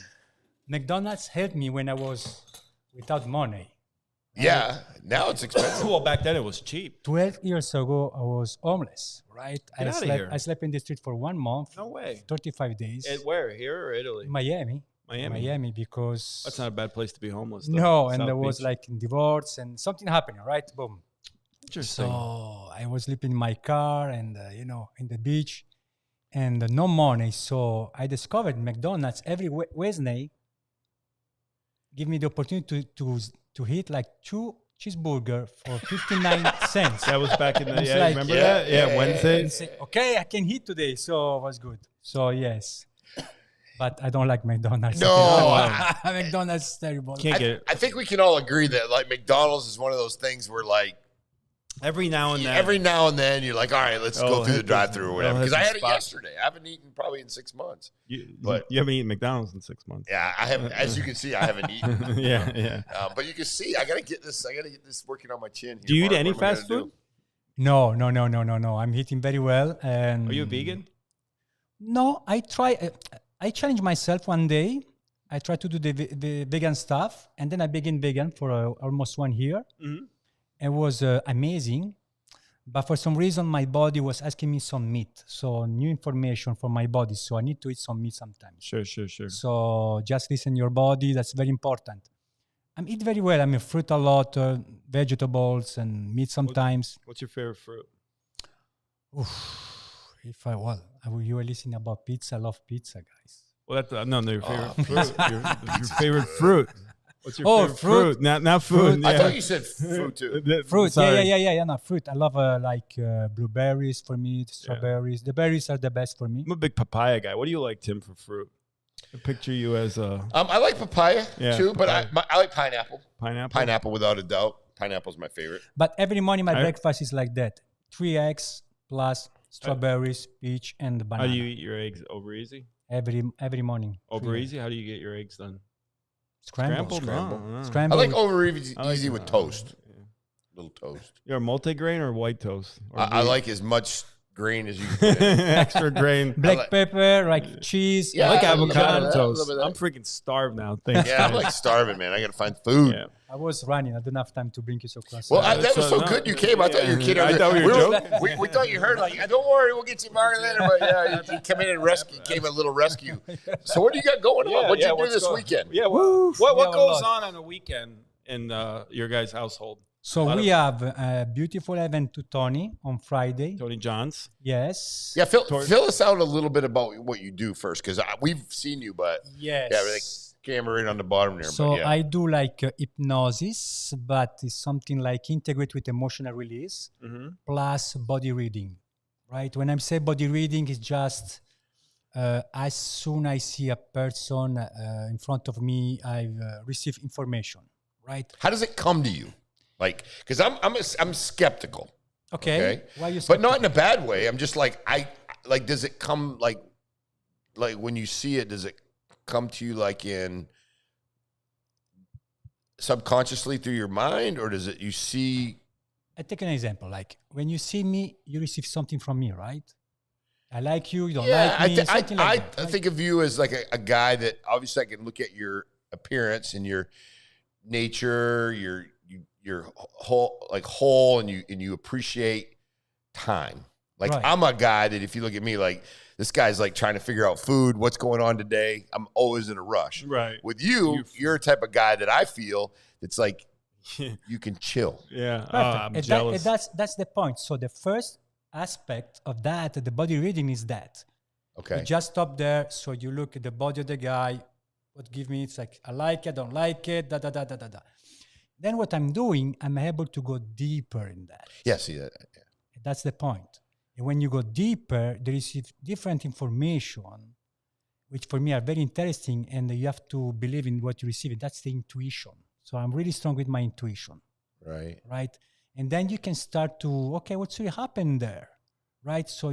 McDonald's helped me when I was without money.
Yeah, now it's expensive.
Well, back then it was cheap.
12 years ago, I was homeless, right?
I
slept in the street for 1 month.
No way.
35 days.
And where? Here or Italy?
Miami, because...
That's not a bad place to be homeless, though.
No, and there was like divorce and something happened, right? Boom.
Interesting.
So I was sleeping in my car and, in the beach and no money. So I discovered McDonald's every Wednesday give me the opportunity to hit like 2 cheeseburger for 59 cents.
That was back in the
like,
remember that? Yeah, Wednesday.
Okay, I can hit today, so it was good. So yes. But I don't like McDonald's.
No,
McDonald's is terrible.
Can't get it.
I think we can all agree that like McDonald's is one of those things where like
Every now and then
you're like, all right, let's go through the drive-through or whatever. Because I had it yesterday. I haven't eaten probably in 6 months.
But you haven't eaten McDonald's in 6 months.
Yeah, I haven't. As you can see, I haven't eaten.
Yeah.
But you can see, I gotta get this working on my chin. Here.
Do you eat any fast food?
No. I'm eating very well. And
are you a vegan?
No, I try. I challenge myself one day. I try to do the vegan stuff, and then I began vegan for almost 1 year. Mm-hmm. It was amazing, but for some reason my body was asking me some meat. So new information for my body. So I need to eat some meat sometimes.
Sure.
So just listen to your body. That's very important. I eat very well. I mean, fruit a lot, vegetables and meat sometimes.
What's your favorite fruit?
You were listening about pizza. I love pizza, guys.
Well, that's no, your favorite fruit. Your favorite fruit. What's your favorite
fruit?
Not food.
I thought you said fruit too.
Fruit. Yeah. No, fruit. I love blueberries for me, strawberries. The berries are the best for me.
I'm a big papaya guy. What do you like, Tim, for fruit? I picture you as a...
I like papaya too, but I like pineapple. Pineapple without a doubt. Pineapple's my favorite.
But every morning my breakfast is like that. 3 eggs plus strawberries, peach, and banana.
How do you eat your eggs? Over easy?
Every morning.
Over easy? How do you get your eggs done?
Scrambled.
No.
Scrambled.
I like over easy with toast. Little toast.
You're a multi-grain or white toast? Or
I like as much grain as you can put in.
Extra grain.
Black pepper, like cheese.
I like avocado toast. I'm freaking starved now. Thanks.
Yeah, I'm like starving, man. I got to find food.
Yeah.
I was running. I didn't have time to bring you so close.
Well, that was so good you came. I thought you were kidding.
I thought we were joking.
We thought you heard, like, don't worry, we'll get you market later. But yeah, you come in and came a little rescue. So what do you got going on? What'd you do this weekend?
Yeah, what goes on a weekend in your guys' household?
So we have a beautiful event to Tony on Friday.
Tony Johns.
Yes.
Yeah, fill us out a little bit about what you do first, because we've seen you, but
yes.
Yeah, like camera right on the bottom there.
So
but
I do like hypnosis, but it's something like integrate with emotional release plus body reading, right? When I say body reading, it's just as soon as I see a person in front of me, I receive information, right?
How does it come to you? Like, because I'm skeptical.
Okay. Why are you skeptical?
But not in a bad way. I'm just like, does it come like when you see it, does it come to you like in subconsciously through your mind, or does it you see?
I take an example. Like when you see me, you receive something from me, right? I like you don't like me. I
think of you as like a guy that obviously I can look at your appearance and your nature, your whole, and you appreciate time. Like I'm a guy that if you look at me, like this guy's like trying to figure out food, what's going on today. I'm always in a rush.
Right.
With you're a type of guy that I feel it's like you can chill.
Yeah.
I'm
jealous.
That's the point. So the first aspect of that, the body reading, is that.
Okay.
You just stop there. So you look at the body of the guy. What give me? It's like I like it, don't like it. Da. Then what I'm doing, I'm able to go deeper in that.
Yeah, see that. Yeah.
That's the point. And when you go deeper, there is different information, which for me are very interesting, and you have to believe in what you receive. That's the intuition. So I'm really strong with my intuition. Right. And then you can start to, okay, what's really happened there? Right. So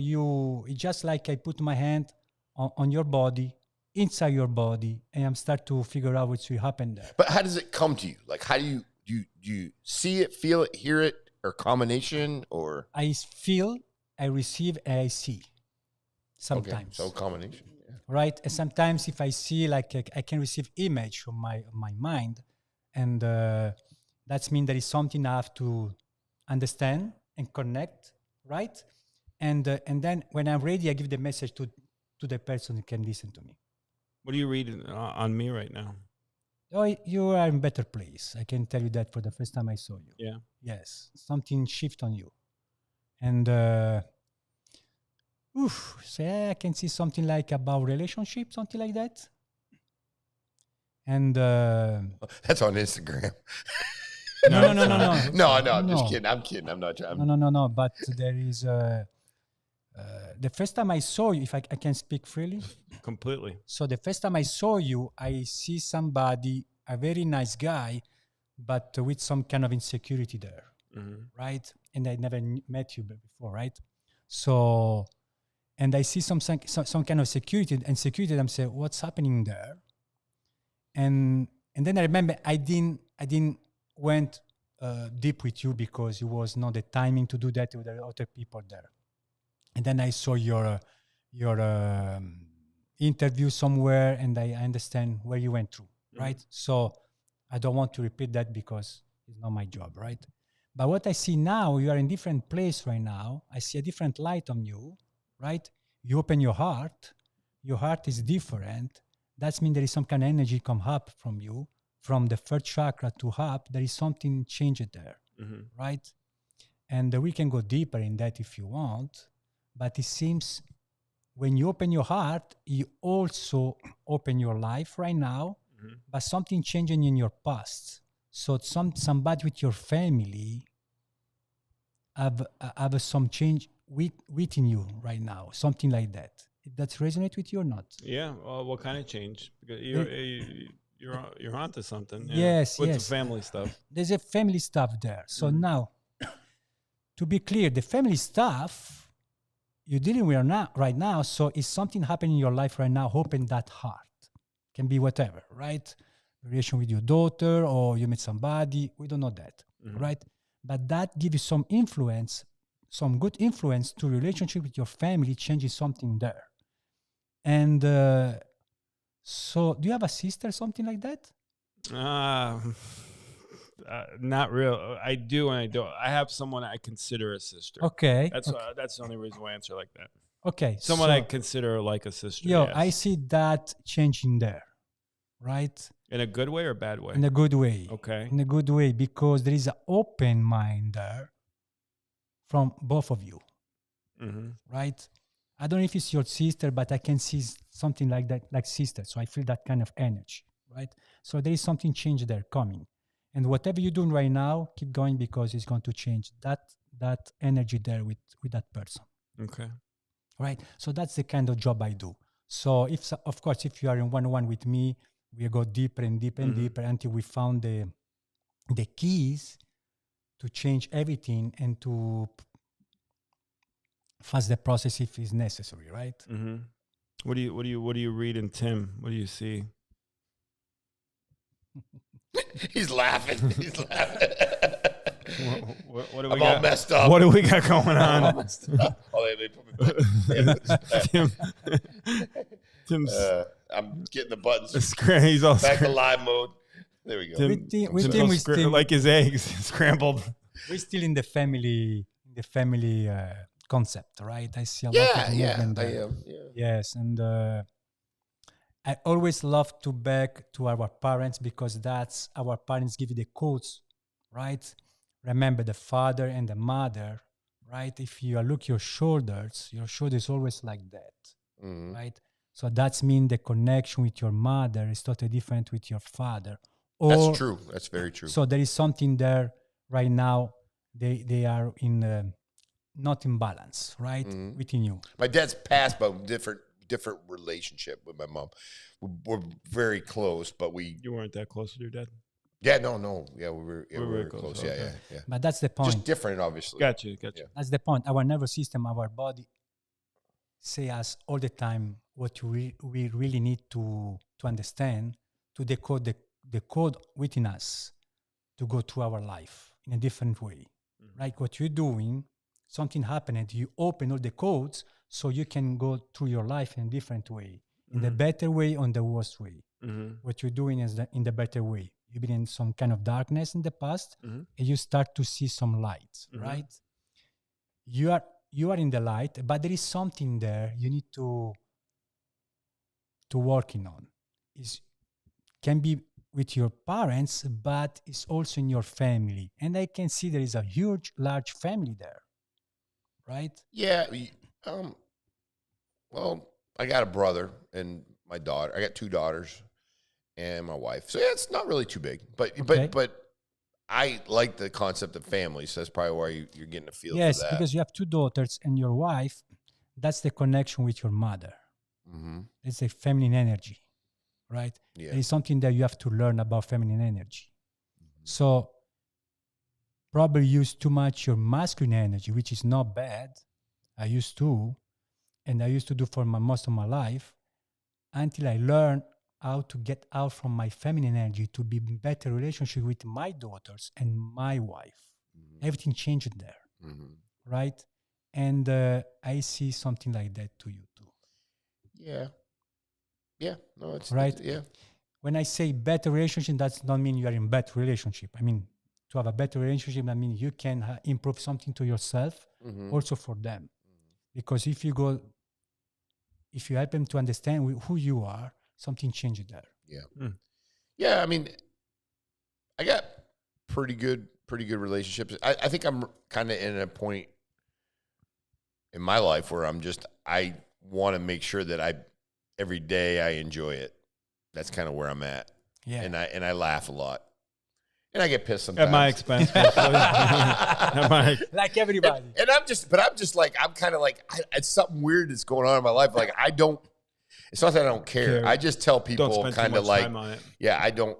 it's just like I put my hand on your body, inside your body, and I'm start to figure out what's really happened there.
But how does it come to you? Like, how do you see it, feel it, hear it, or combination, or?
I feel, I receive, and I see sometimes.
Okay, so combination. Yeah.
Right? And sometimes if I see, like I can receive image from my mind, and that means there is something I have to understand and connect, right? And then when I'm ready, I give the message to the person who can listen to me.
What are you reading on me right now?
Oh, you are in better place. I can tell you that for the first time I saw you.
Yeah.
Yes. Something shift on you. And so I can see something like about relationship, something like that. And
that's on Instagram.
No.
No, I'm just kidding. I'm kidding. I'm not trying.
No. But there is the first time I saw you, if I can speak freely.
Completely.
So the first time I saw you, I see somebody, a very nice guy, but with some kind of insecurity there, right? And I never met you before, right? So, and I see some kind of insecurity. I'm saying, what's happening there? And then I remember I didn't went deep with you because it was not the timing to do that with the other people there. And then I saw your interview somewhere, and I understand where you went through, right? So I don't want to repeat that because it's not my job, right? But what I see now, you are in different place right now. I see a different light on you, right? You open your heart is different. That means there is some kind of energy come up from you, from the first chakra to up. There is something changed there, right? And we can go deeper in that if you want. But it seems when you open your heart, you also open your life right now, but something changing in your past. So somebody with your family have some change within you right now, something like that. That resonate with you or not?
Yeah. What kind of change? Because you're onto something.
Yes.
With the family stuff.
There's a family stuff there. So now, to be clear, the family stuff you're dealing with right now, so is something happening in your life right now, open that heart. Can be whatever, right? Relation with your daughter, or you met somebody, we don't know that, right? But that gives you some influence, some good influence to relationship with your family, changes something there. And so do you have a sister, something like that?
Not real. I do and I don't. I have someone I consider a sister.
Okay.
That's the only reason why I answer like that.
Okay.
Someone I consider like a sister.
Yo,
yes.
I see that changing there, right?
In a good way or bad way?
In a good way.
Okay.
In a good way, because there is an open mind there from both of you, right? I don't know if it's your sister, but I can see something like that, like sister. So I feel that kind of energy, right? So there is something change there coming. And whatever you're doing right now, keep going because it's going to change that energy there with that person.
Okay.
Right? So that's the kind of job I do. So of course, if you are in one-on-one with me, we go deeper and deeper and deeper until we found the keys to change everything and to fast the process if it's necessary, right?
What do you read in Tim? What do you see?
He's laughing.
What do we
I'm
got?
all messed up.
What do we got going on?
They put me back.
Tim's
I'm getting the buttons.
He's all
back to live mode. There we go.
We still
like his eggs scrambled.
We're still in the family concept, right? I see a lot of movement there.
I am. Yeah.
Yes, and I always love to back to our parents because that's our parents give you the quotes, right? Remember the father and the mother, right? If you look your shoulders always like that, right? So that's mean the connection with your mother is totally different with your father.
That's true. That's very true.
So there is something there right now. They are in not in balance, right? Within you.
My dad's passed, but different relationship with my mom. We're very close, but
You weren't that close with your dad?
Yeah, no. Yeah, we were very close.
Okay.
Yeah.
But that's the point.
Just different, obviously.
Gotcha.
Yeah.
That's the point. Our nervous system, our body say us all the time what we really need to understand to decode the code within us to go through our life in a different way. Like what you're doing, something happened, you open all the codes so you can go through your life in a different way, in the better way, on the worst way. What you're doing is in the better way. You've been in some kind of darkness in the past, and you start to see some light, right? You are in the light, but there is something there you need to working on. Can be with your parents, but it's also in your family. And I can see there is a large family there, right?
Yeah. Well, I got a brother and my daughter. I got 2 daughters and my wife. So yeah, it's not really too big. But I like the concept of family. So that's probably why you're getting a feel for that.
Yes, because you have 2 daughters and your wife. that's the connection with your mother. It's a feminine energy, right?
Yeah.
It's something that you have to learn about feminine energy. So probably use too much your masculine energy, which is not bad. I used to, and I used to do for most of my life, until I learned how to get out from my feminine energy to be in better relationship with my daughters and my wife. Everything changed there, right? And I see something like that to you too.
Yeah. Yeah. No, it's
right.
Yeah.
When I say better relationship, that does not mean you are in bad relationship. I mean, to have a better relationship, I mean you can improve something to yourself, also for them. Because if you help them to understand who you are, something changes there.
Yeah. Yeah. I mean, I got pretty good relationships. I think I'm kind of in a point in my life where I want to make sure that every day I enjoy it. That's kind of where I'm at.
Yeah.
And I laugh a lot. And I get pissed sometimes.
At my expense.
Like everybody.
And I'm kind of like, it's something weird that's going on in my life. Like it's not that I don't care. I just tell people kind of like, yeah, I don't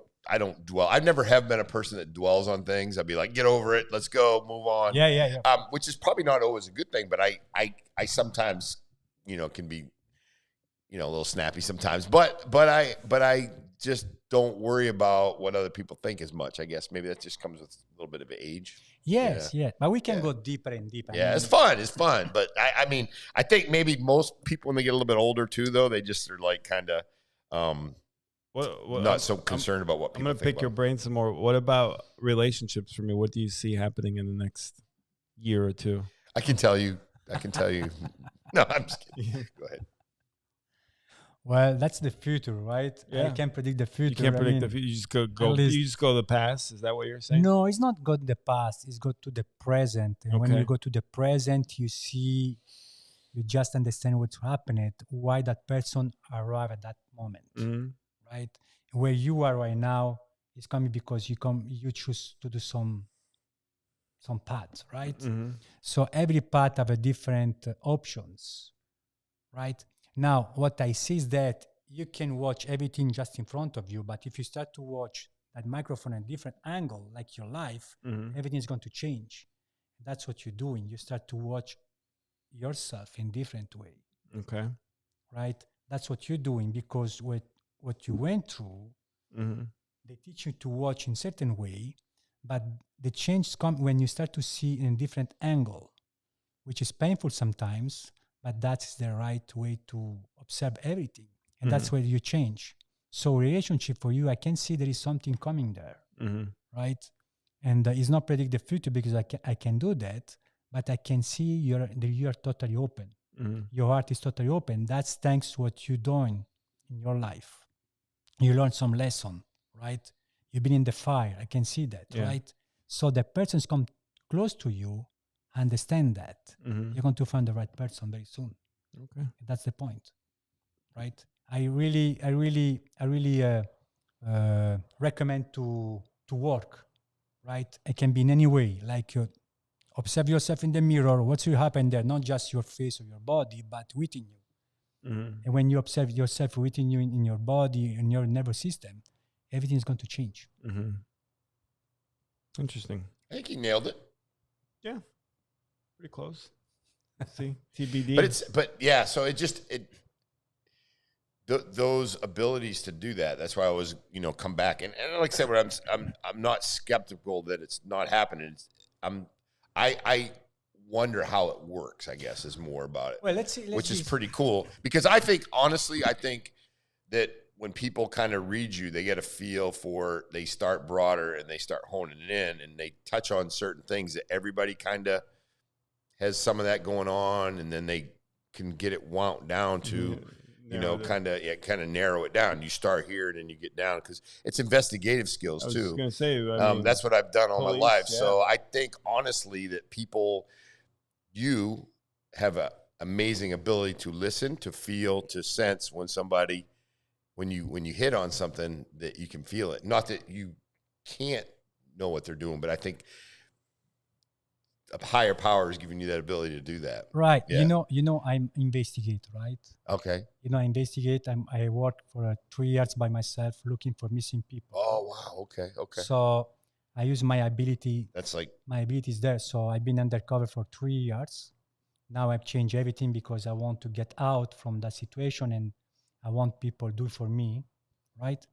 dwell. I never have been a person that dwells on things. I'd be like, get over it. Let's go, move on.
Yeah.
Which is probably not always a good thing, but I sometimes, can be, a little snappy sometimes, but I just don't worry about what other people think as much. I guess maybe that just comes with a little bit of age.
Yes, yeah. But we can go deeper and deeper.
Yeah, it's fun. But I mean, I think maybe most people, when they get a little bit older too, though, they just are like kind of not so concerned about what people think.
I'm going to pick your brain some more. What about relationships for me? What do you see happening in the next year or two?
I can tell you. No, I'm just kidding. Go ahead.
Well, that's the future, right?
Yeah.
I can't predict the future.
You can't predict the future. You just go. You just go to the past. Is that what you're saying?
No, it's not go to the past. It's go to the present. And when you go to the present, you just understand what's happening, why that person arrived at that moment, right? Where you are right now is coming because you choose to do some paths, right? So every path have a different options, right? Now, what I see is that you can watch everything just in front of you, but if you start to watch that microphone at a different angle, like your life, everything is going to change. That's what you're doing. You start to watch yourself in different way.
Okay.
Right? That's what you're doing because what you went through, they teach you to watch in certain way, but the change comes when you start to see in a different angle, which is painful sometimes, but that's the right way to observe everything. And that's where you change. So relationship for you, I can see there is something coming there, right? And it's not predict the future because I can do that, but I can see you're totally open. Your heart is totally open. That's thanks to what you're doing in your life. You learn some lesson, right? You've been in the fire. I can see that, right? So the persons come close to you, understand that. You're going to find the right person very soon.
Okay.
That's the point, right? I really recommend to work, right? It can be in any way, like you observe yourself in the mirror. What's will happen there? Not just your face or your body, but within you. And when you observe yourself within you, in your body, in your nervous system, everything is going to change.
Interesting.
I think you nailed it.
Yeah. Pretty close. See, TBD.
So those abilities to do that. That's why I was, come back. And like I said, I'm not skeptical that it's not happening. I wonder how it works, I guess, is more about it.
Well, let's see.
Which is pretty cool. Because I think that when people kind of read you, they get a feel for, they start broader and they start honing it in and they touch on certain things that everybody kind of has some of that going on, and then they can get it wound down to, kind of narrow it down. You start here and then you get down because it's investigative skills too.
I was going to say,
that's what I've done all my life. Yeah. So I think honestly that you have an amazing ability to listen, to feel, to sense when you hit on something that you can feel it. Not that you can't know what they're doing, but I think a higher power is giving you that ability to do that.
Right.
Yeah.
I'm investigate, right?
Okay.
I investigate. I work for 3 years by myself looking for missing people.
Oh, wow. Okay. Okay.
So I use my ability.
That's like,
My ability is there. So I've been undercover for 3 years. Now I've changed everything because I want to get out from that situation and I want people do for me, right?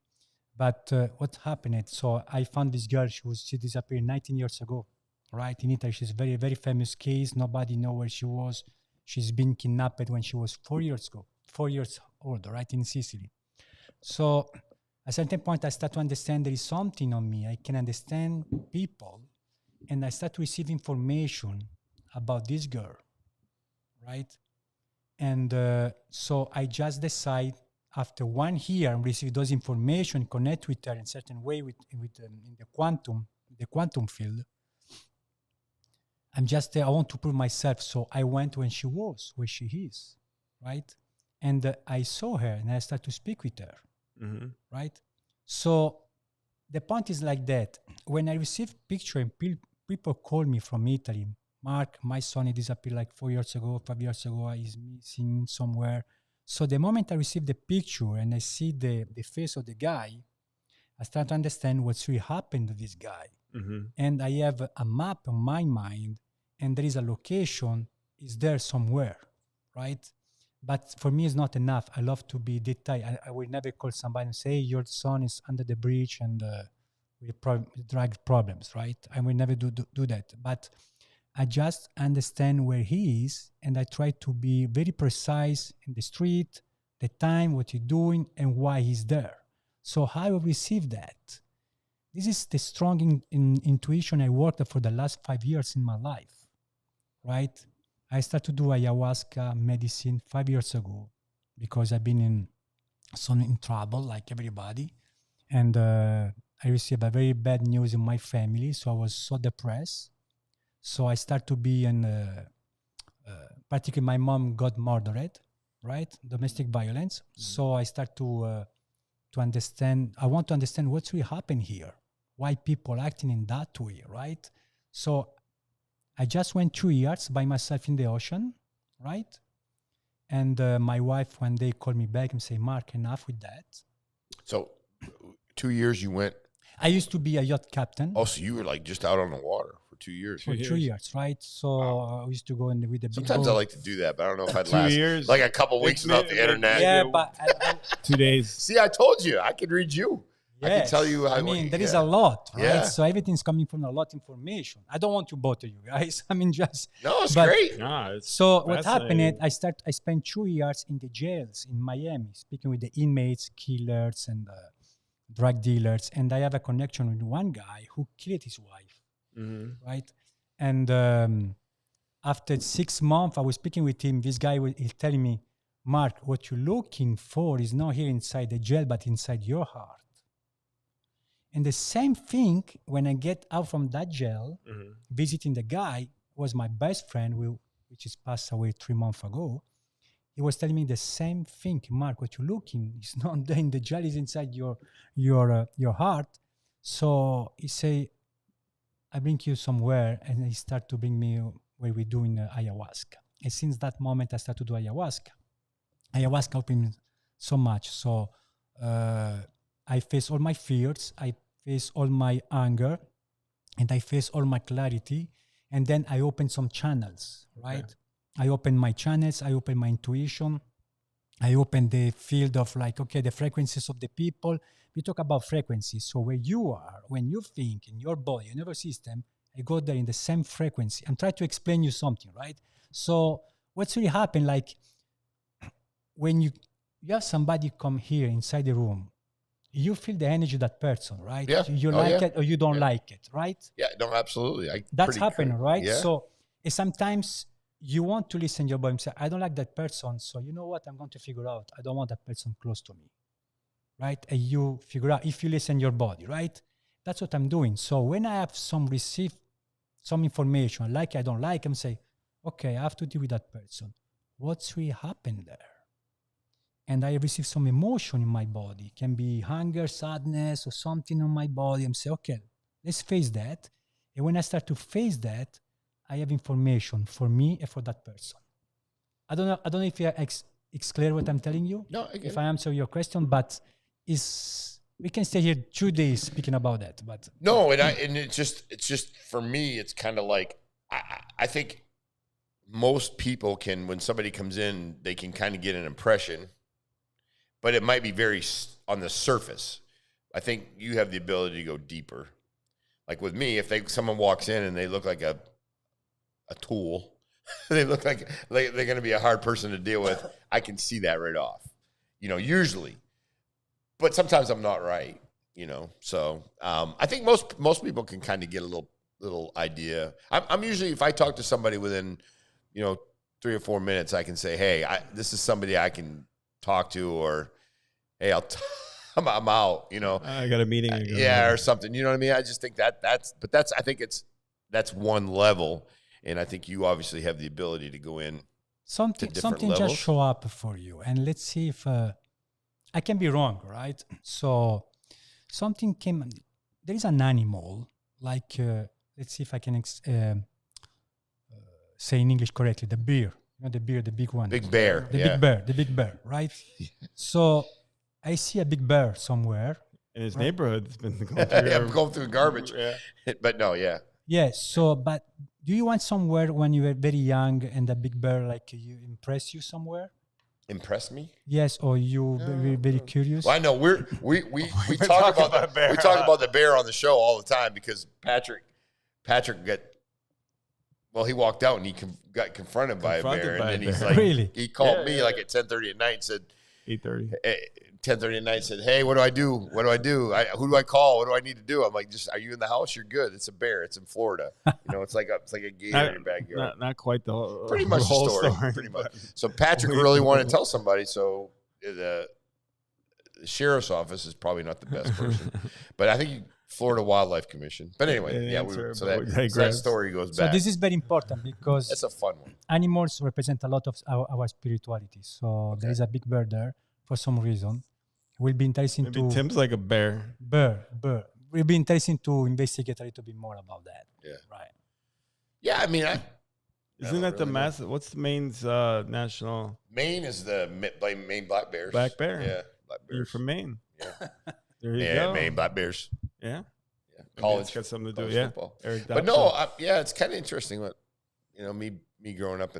But what happened? So I found this girl. She disappeared 19 years ago, right? In Italy, she's a very, very famous case. Nobody know where she was. She's been kidnapped when she was 4 years old, right, in Sicily. So at a certain point, I start to understand there is something on me. I can understand people, and I start to receive information about this girl, right? And so I just decide after 1 year, receive those information, connect with her in a certain way in the quantum field. I want to prove myself. So I went where she is, right? And I saw her and I started to speak with her, right? So the point is like that. When I receive picture and people call me from Italy, Mark, my son, he disappeared like 4 years ago, 5 years ago, he's missing somewhere. So the moment I receive the picture and I see the face of the guy, I start to understand what's really happened to this guy. And I have a map on my mind, and there is a location, is there somewhere, right? But for me, it's not enough. I love to be detailed. I will never call somebody and say, your son is under the bridge and with drug problems, right? I will never do that. But I just understand where he is, and I try to be very precise in the street, the time, what he's doing, and why he's there. So how I will receive that? This is the strong intuition I worked for the last 5 years in my life, right? I started to do ayahuasca medicine 5 years ago because I've been in trouble like everybody. And I received a very bad news in my family, so I was so depressed. So I start to be particularly my mom got murdered, right? Domestic violence. So I start to understand, I want to understand what's really happened here. Why people acting in that way, right? So I just went 2 years by myself in the ocean, right? And my wife one day called me back and say, Mark, enough with that.
So 2 years you went?
I used to be a yacht captain.
Oh, so you were like just out on the water for 2 years.
For 2 years, right? So I used to go in with the big
Sometimes
boat.
I like to do that, but I don't know if I'd
2
last
years.
like a couple weeks without the internet.
Yeah, but
2 days.
See, I told you, I could read you. I can tell you how.
I mean, there is a lot, right?
Yeah.
So everything's coming from a lot of information. I don't want to bother you guys. I mean, just
No, it's great.
Nah, it's
so what happened?
fascinating.
I spent 2 years in the jails in Miami, speaking with the inmates, killers, and drug dealers, and I have a connection with one guy who killed his wife, right? And after 6 months, I was speaking with him. This guy was telling me, Mark, what you're looking for is not here inside the jail, but inside your heart. And the same thing, when I get out from that jail, visiting the guy, was my best friend, which is passed away 3 months ago. He was telling me the same thing. Mark, what you're looking is not there in the jail, is inside your heart. So he say, I bring you somewhere, and he start to bring me where we're doing ayahuasca. And since that moment, I start to do ayahuasca. Ayahuasca helped me so much. So I face all my fears, I face all my anger, and I face all my clarity. And then I open some channels, right? Okay. I open my channels, I open my intuition, I open the field of like, okay, the frequencies of the people. We talk about frequencies. So where you are, when you think in your body, your nervous system, I go there in the same frequency. I'm trying to explain you something, right? So what's really happened, like when you have somebody come here inside the room, you feel the energy of that person, right?
Yeah.
You like it or you don't like it, right?
Yeah, no, absolutely.
That's happening, right?
Yeah.
So sometimes you want to listen to your body and say, I don't like that person, so you know what? I'm going to figure out. I don't want that person close to me, right? And you figure out if you listen to your body, right? That's what I'm doing. So when I have receive some information, like I don't like, I'm say, okay, I have to deal with that person. What's really happened there? And I receive some emotion in my body. It can be hunger, sadness, or something on my body. I'm say, okay, let's face that. And when I start to face that, I have information for me and for that person. I don't know if it's clear what I'm telling you.
No, I get
if
it.
I answer your question, but we can stay here 2 days speaking about that. But
no, and it's just for me, it's kind of like I think most people can, when somebody comes in, they can kind of get an impression, but it might be very on the surface. I think you have the ability to go deeper. Like with me, if someone walks in and they look like a tool, they look like they're going to be a hard person to deal with, I can see that right off, usually. But sometimes I'm not right, So I think most people can kind of get a little idea. I'm usually, if I talk to somebody within, 3 or 4 minutes, I can say, hey, this is somebody I can talk to, or hey, I'm out,
I got a meeting.
Or something. You know what I mean? I just think I think that's one level. And I think you obviously have the ability to go in
something
levels.
Just show up for you, and let's see if I can be wrong, right? So something came. There is an animal, like let's see if I can say in English correctly. The bear, the big one.
Big bear.
The big bear, right? So I see a big bear somewhere.
In his neighborhood, it's been going through.
I'm going through garbage. But no, yeah.
Yeah. So, but do you want somewhere when you were very young and a big bear you impress you somewhere?
Impress me?
Yes, or you very curious?
Well, I know we talk about we talk about the bear on the show all the time because Patrick he walked out and he got confronted by a bear, and then he's like,
really?
He called me like at 10:30 at night and said,
8:30.
10:30 at night, said, hey, what do I do? What do I do? Who do I call? What do I need to do? I'm like, are you in the house? You're good. It's a bear. It's in Florida. It's like a gator in your backyard.
Not quite the whole,
pretty much
whole
the story. Pretty much. So Patrick really wanted to tell somebody. So the sheriff's office is probably not the best person, but I think Florida Wildlife Commission. But anyway, so that story goes back.
So this is very important because
it's a fun one.
Animals represent a lot of our spirituality. So there is a big bear there for some reason. Will be interesting
Maybe Tim's like a bear.
Bear. Will be interesting to investigate a little bit more about that.
Yeah.
Right.
Yeah, I mean,
isn't that the massive? What's Maine's national?
Maine is the Maine black bears.
Black bear.
Yeah, black bears.
You're from Maine.
Yeah.
There you go.
Maine black bears.
Yeah.
College.
It's got something to do.
Football. But no, it's kind of interesting. What me growing up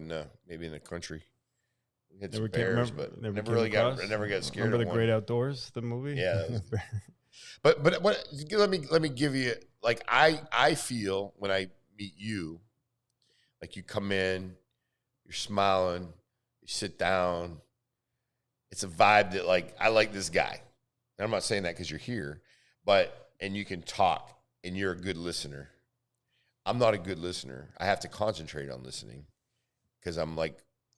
maybe in the country. We had some bears, but never got scared.
Remember the Great Outdoors, the movie?
Yeah. But what? Let me give you I feel when I meet you, like you come in, you're smiling, you sit down. It's a vibe that I like this guy. And I'm not saying that because you're here, and you can talk and you're a good listener. I'm not a good listener. I have to concentrate on listening because I'm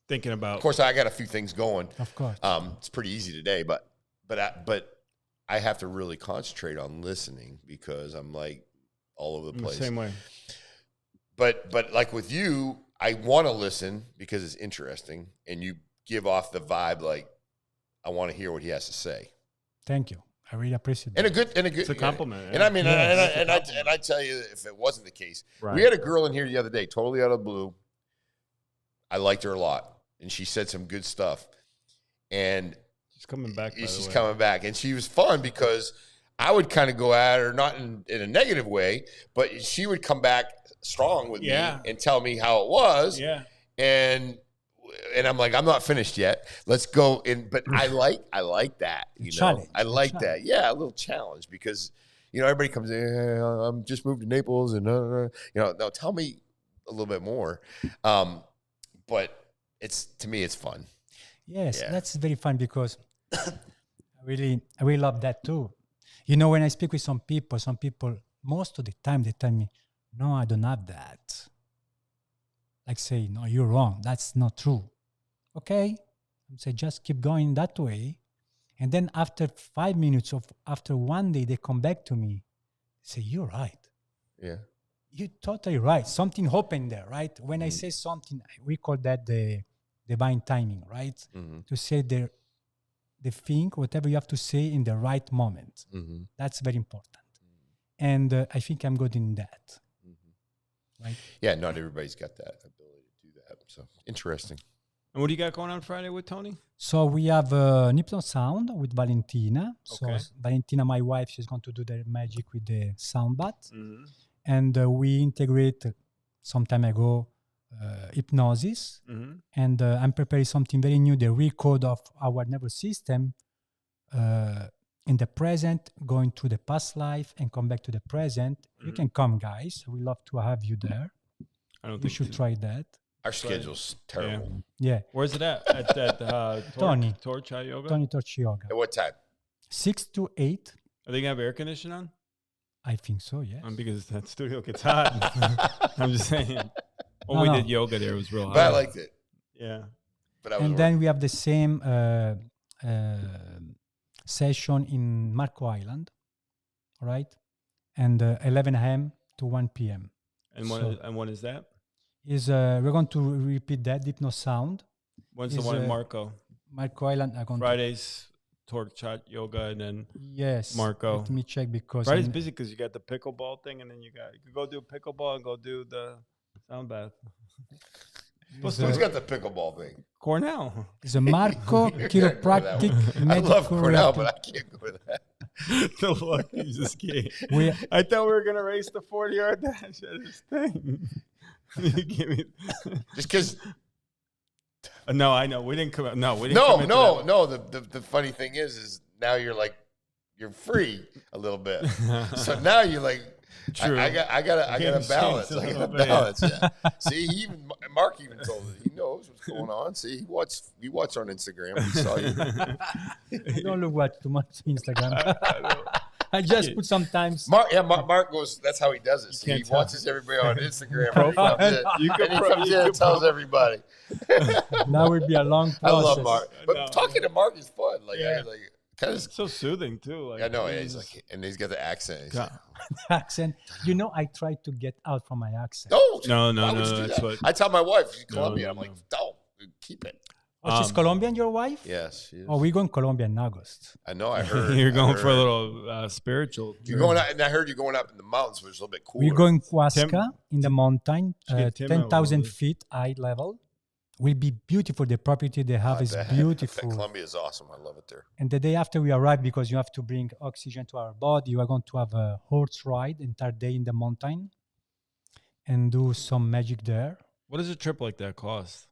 thinking about.
Of course, I got a few things going.
Of course,
it's pretty easy today, but I have to really concentrate on listening because I'm all over the place.
Same way.
But like with you, I want to listen because it's interesting, and you give off the vibe I want to hear what he has to say.
Thank you. I really appreciate
that. And a good.
It's a compliment.
And I mean, and I tell you, if it wasn't the case, we had a girl in here the other day, totally out of the blue. I liked her a lot. And she said some good stuff. And
she's coming back.
She's coming back. And she was fun because I would kind of go at her, not in a negative way, but she would come back strong with me and tell me how it was.
Yeah.
And I'm like, I'm not finished yet. Let's go in. But I like that.
Challenge.
I like that. Yeah, a little challenge because, everybody comes in, I'm just moved to Naples and, no, tell me a little bit more. But to me, it's fun.
Yes, that's very fun because I really love that too. When I speak with some people, most of the time they tell me, no, I don't have that. Say, no, you're wrong. That's not true. Okay. I say, just keep going that way. And then after 5 minutes after one day, they come back to me, say, you're right.
Yeah.
You're totally right. Something happened there, right? When I say something, we call that the divine timing, right?
Mm-hmm.
To say the thing, whatever you have to say in the right moment.
Mm-hmm.
That's very important. And I think I'm good in that.
Mm-hmm.
right?
Yeah, not everybody's got that ability to do that. So interesting.
And what do you got going on Friday with Tony?
So we have Hypno Sound with Valentina.
Okay.
So Valentina, my wife, she's going to do the magic with the sound bath.
Mm-hmm.
And we integrate some time ago hypnosis.
Mm-hmm.
And I'm preparing something very new, the recode of our nervous system in the present, going to the past life and come back to the present. You can come, guys. We love to have you there.
I don't
You
think
should try that.
Our schedule's terrible.
Yeah.
Where's it at? At
Tony.
Torch Yoga?
Tony Torch Yoga.
At what time?
6 to 8.
Are they gonna have air conditioning on?
I think so, yes.
Because that studio gets hot. I'm just saying. When we did yoga there, it was real hot.
But I liked it.
Yeah.
But I was
And then we have the same session in Marco Island, right? And 11 a.m. to 1 p.m.
And when is that?
We're going to repeat that, Hypno Sound.
When's the one in Marco?
Marco Island.
Fridays, Torch Yoga, and then
Yes.
Marco.
Let me check because
Friday's busy because you got the pickleball thing, and then you can go do pickleball and go do the sound bath.
Who's got the pickleball thing?
Cornell.
it's a Marco Chiropractic
I love
Medical
Cornell, but I can't go with that.
The look, you just can't.
We-
I thought we were gonna race the 40-yard dash at his thing. Give me.
Just because.
No, I know we didn't come out. No, we didn't.
No,
commit to
no,
that.
no. The funny thing is now you're free a little bit. So now you're like,
True.
I got a balance. I got a balance. Yeah. See, Mark even told it. He knows what's going on. See, he watched on Instagram. We saw you.
I don't watch too much Instagram. I just put sometimes.
Mark goes. That's how he does it. See, he watches everybody on Instagram. And he comes in and tells everybody.
That would be a long process.
I love Mark, but talking to Mark is fun. Kind of
so soothing too. Like,
I know. He's like, and he's got the accent. He's like,
accent. I try to get out from my accent.
No.
That's what
I tell my wife. She's Colombian. I'm like, don't keep it.
Oh, she's Colombian, your wife?
Yes. She is.
Oh, we're going Colombia in August.
I know. I heard
you're going for a little spiritual.
You're going out, and I heard you're going up in the mountains, which is a little bit cooler.
We're going Huasca in the mountain,
Tim
10,000 feet high level. Will be beautiful. The property they have is beautiful.
Colombia is awesome. I love it there.
And the day after we arrive, because you have to bring oxygen to our body, you are going to have a horse ride entire day in the mountain and do some magic there.
What does a trip like that cost?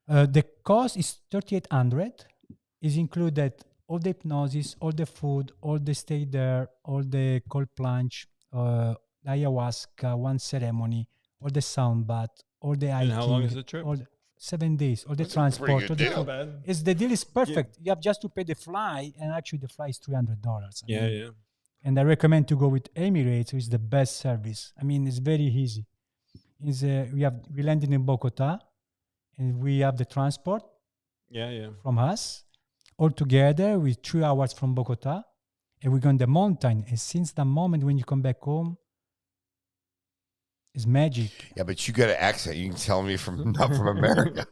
The cost is $3,800. Is included all the hypnosis, all the food, all the stay there, all the cold plunge, ayahuasca, one ceremony, all the sound bath, all the hiking.
And how long is the trip?
7 days, all the transport. All the food. The deal is perfect. You have just to pay the fly, and actually the fly is $300.
Yeah.
And I recommend to go with Emirates, which is the best service. I mean, it's very easy. We landed in Bogota, and we have the transport.
Yeah.
From us, all together with 3 hours from Bogota, and we go on the mountain. And since the moment when you come back home, it's magic.
Yeah, but you got an accent. You can tell me not from America.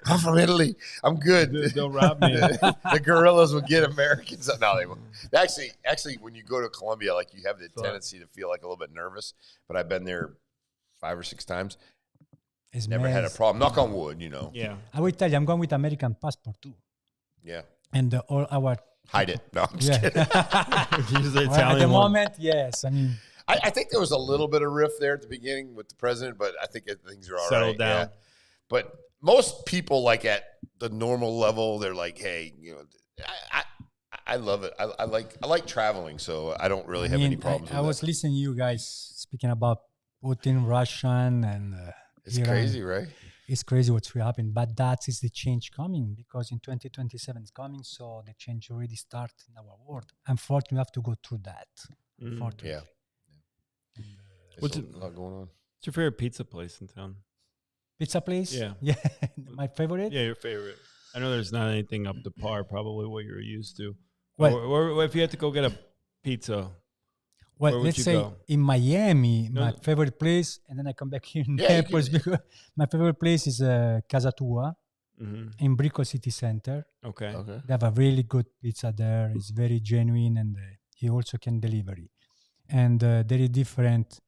I'm from Italy. I'm good.
They'll rob me.
The gorillas will get Americans. No, they won't. Actually, when you go to Colombia, like you have the tendency to feel like a little bit nervous. But I've been there 5 or 6 times.
It's
never had a problem. Knock on wood,
Yeah.
I will tell you, I'm going with American passport too.
Yeah.
And all our
hide it. No, I'm just kidding.
At the moment, yes. I mean,
I think there was a little bit of rift there at the beginning with the president, but I think things are all
settled down.
Yeah. But most people, like at the normal level, they're like, "Hey, I love it. I like traveling, so I don't really have any problems."
I was listening to you guys speaking about Putin, Russian, and
it's
Iran.
crazy, right?
It's crazy what's will happen, but that is the change coming because in 2027 it's coming, so the change already started in our world. Unfortunately, we have to go through that. Unfortunately.
Yeah.
What's
a lot going on?
What's your favorite pizza place in town?
Pizza place?
Yeah.
My favorite?
Yeah, your favorite. I know there's not anything up to par, probably what you're used to.
Well,
or if you had to go get a pizza,
well, let's say
go?
In Miami, my favorite place, and then I come back here in Naples because my favorite place is Casa Tua in Brico City Center.
Okay.
They have a really good pizza there. It's very genuine, and he also can deliver it. And very different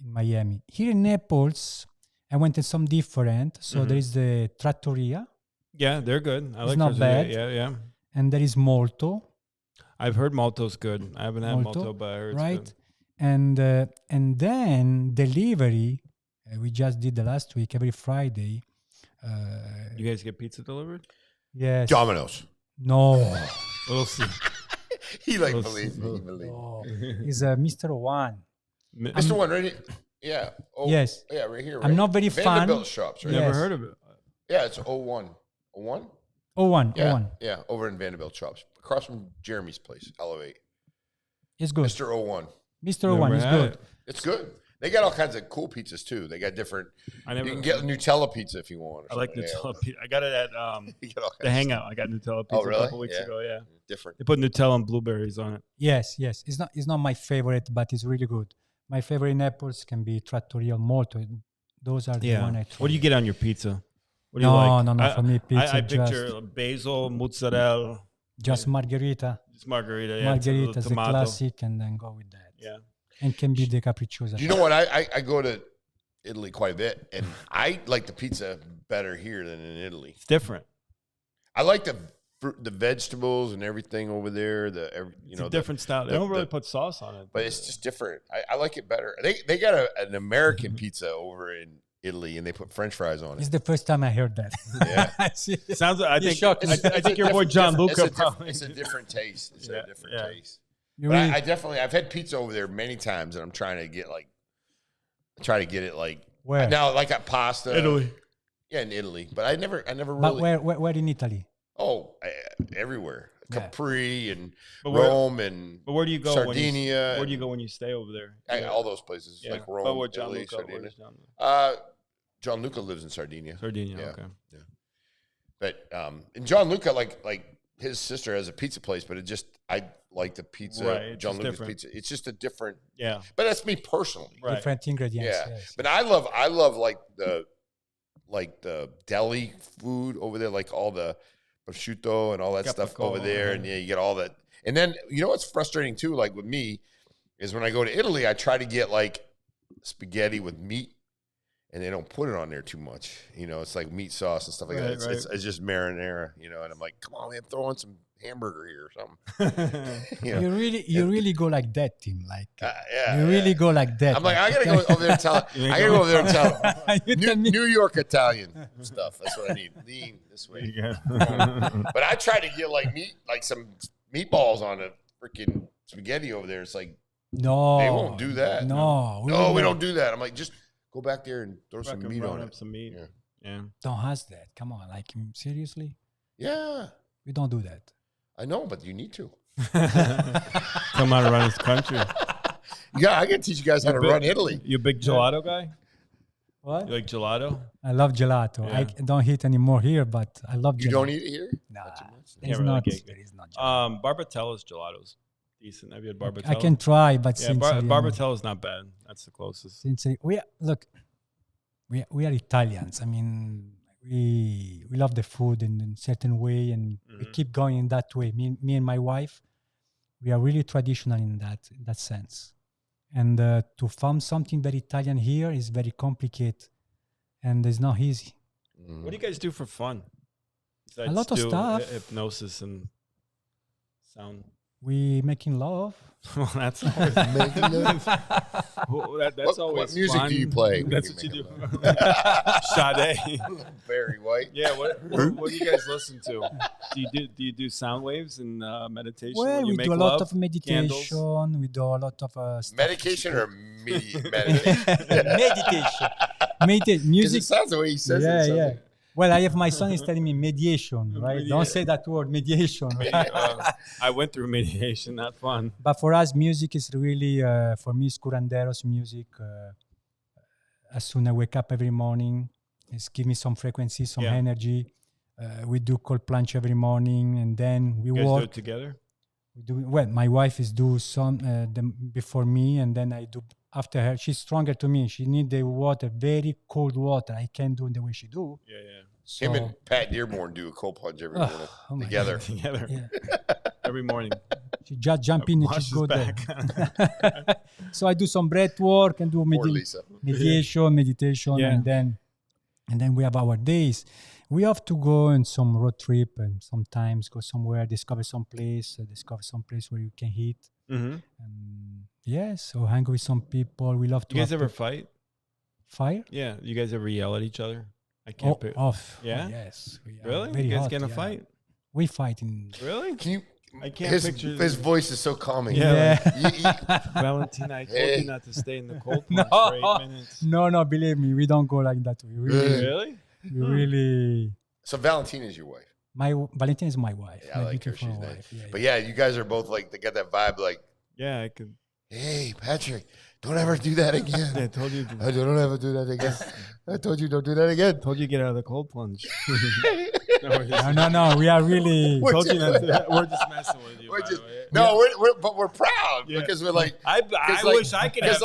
in Miami. Here in Naples, I went to some different. So there is the Trattoria.
Yeah, they're good. I
It's
like
not
Trattoria.
bad.
Yeah.
And there is Molto.
I've heard Malto's good. I haven't had
Molto,
Malto, but I heard
right?
it's good.
And then delivery. We just did the last week, every Friday.
You guys get pizza delivered?
Yes.
Domino's.
No.
We'll see.
He believes me. He believes me.
Oh, it's Mr. One.
Mr. One, right? Yeah. Oh,
Yes.
Yeah, right here. Right?
I'm not very fan.
Vanderbilt shops, right?
Yes.
Never heard of it.
Yeah, it's 01. 01?
01.
Yeah.
01.
Yeah, over in Vanderbilt shops. Across from Jeremy's place, Elevate.
It's good.
Mr. 01.
Mr. One is
had
good.
it.
It's good. They got all kinds of cool pizzas too. They got different. You can get Nutella pizza if you want.
I like Nutella pizza. I got it at
You get all
the
kinds of
Hangout. I got Nutella pizza
really?
a couple weeks ago. Yeah,
different.
they put Nutella and blueberries on it.
Yes. It's not my favorite, but it's really good. My favorite in Naples can be Trattoria Molto. Those are the one I try.
What do you get on your pizza? What do
No,
you like?
no. For me, pizza
I picture basil, mozzarella,
just margherita.
just margarita. Yeah,
Margherita is the
tomato.
classic, and then go with that.
Yeah.
And can be the capricciosa.
You know what? I go to Italy quite a bit, and I like the pizza better here than in Italy.
It's different.
I like the vegetables and everything over there.
It's a different style. They don't really put sauce on it,
but it's just different. I like it better. They got an American pizza over in Italy, and they put French fries on it.
It's the first time I heard that.
Yeah.
Sounds. I think.
shocked.
I think your boy John Luca probably.
It's a different taste. It's a different taste.
You
But
really-
I've had pizza over there many times, and I'm trying to get it
Where?
now, like at pasta.
Italy.
Yeah, in Italy, but I never
But
really.
where in Italy?
Oh, everywhere.
Yeah.
Capri and
But where-
Rome and
But where do you go?
Sardinia.
Where do you go when you stay over there?
all those places
Yeah.
like Rome,
But where John
Italy,
Luca?
Sardinia.
Where's John Luca?
John Luca lives in Sardinia.
Sardinia.
Yeah.
Okay.
Yeah. But and John Luca, like his sister has a pizza place, but I like the pizza.
Right, it's
John
just
Luca's
different.
pizza. It's just a different.
Yeah.
But that's me personally.
Right.
Different ingredients.
Yeah.
Yes.
But I love like the deli food over there, like all the prosciutto and all that stuff
Capicola,
over there, and you get all that. And then you know what's frustrating too, like with me, is when I go to Italy, I try to get like spaghetti with meat, and they don't put it on there too much. You know, it's like meat sauce and stuff like that. It's just marinara, you know. And I'm like, come on, man, throw in some hamburger here or something. You know?
You really go like that, Tim. Like
yeah,
you really go like that.
I'm like, I gotta go over there and tell. I gotta go over there and tell
You tell me.
New York Italian stuff. That's what I need. Lean this way. But I try to get like some meatballs on a freaking spaghetti over there. It's like
No,
they won't do that.
No,
we don't do that. I'm like, just go back there and throw some meat on it.
Some meat. Yeah.
Don't ask that. Come on, like seriously,
Yeah,
we don't do that.
I know, but you need to.
Come out around this country.
Yeah, I can teach you guys how to run Italy.
You a big gelato guy?
What?
You like gelato?
I love gelato.
Yeah.
I don't eat anymore here, but I love gelato.
You don't eat it here?
Nah,
Can't
it's
really
not.
get it.
There is not. gelato.
Barbatella's gelato's decent. Have you had Barbatello?
I can try, but
Yeah,
sincerely,
Barbatello's not bad. That's the closest.
sincerely, we are Italians. I mean, we love the food in a certain way, and we keep going in that way. Me and my wife, we are really traditional in that sense. And to find something very Italian here is very complicated, and it's not easy.
What do you guys do for fun?
A lot of stuff.
Hypnosis and sound.
We making love.
Well, that's always that's always
what music
fun.
do you play?
That's what you do. Sade.
Barry White.
Yeah. What do you guys listen to? Do you do sound waves and meditation?
Well,
when you
we
make
do a
love?
lot of meditation.
Candles?
We do a lot of stuff.
Medication or meditation?
meditation. Music.
It sounds the way he says it.
Yeah. Well, I have my son is telling me mediation, right? Don't say that word, mediation.
I went through mediation, not fun.
But for us, music is really, for me, it's curanderos music. As soon as I wake up every morning, it's give me some frequency, some energy. We do cold plunge every morning, and then we
You guys
work.
do it together?
We do well. My wife is do some before me, and then I do after her. She's stronger to me. She need the water, very cold water. I can't do the way she do.
Yeah.
So,
Him and Pat Dearborn do a cold plunge every morning
oh my
together.
Together.
yeah.
every morning.
She just jump in and just go there. So I do some breath work and do meditation, and then we have our days. We have to go on some road trip and sometimes go somewhere, discover some place where you can eat. So hang with some people. We love to.
You guys ever fight?
Fire?
Yeah. You guys ever yell at each other? I can't.
Yes.
Really? You guys get in a fight?
We fight in.
Really?
Can you?
I can't picture
his voice is so calming.
Valentina, I told you not to stay in the cold plunge for 8 minutes.
No, believe me, we don't go like that.
Really?
We really.
So Valentina is your wife.
Valentina is my wife.
Yeah, I like her. She's nice.
Wife.
But yeah, you guys are both like, they got that vibe like.
Yeah, I could.
Hey, Patrick, don't ever do that again.
I told you.
I don't ever do that again. I told you don't do that again.
Told you to get out of the cold plunge.
No. We are really.
Told you not to, we're just messing with you.
But we're proud because we're like.
I wish I could have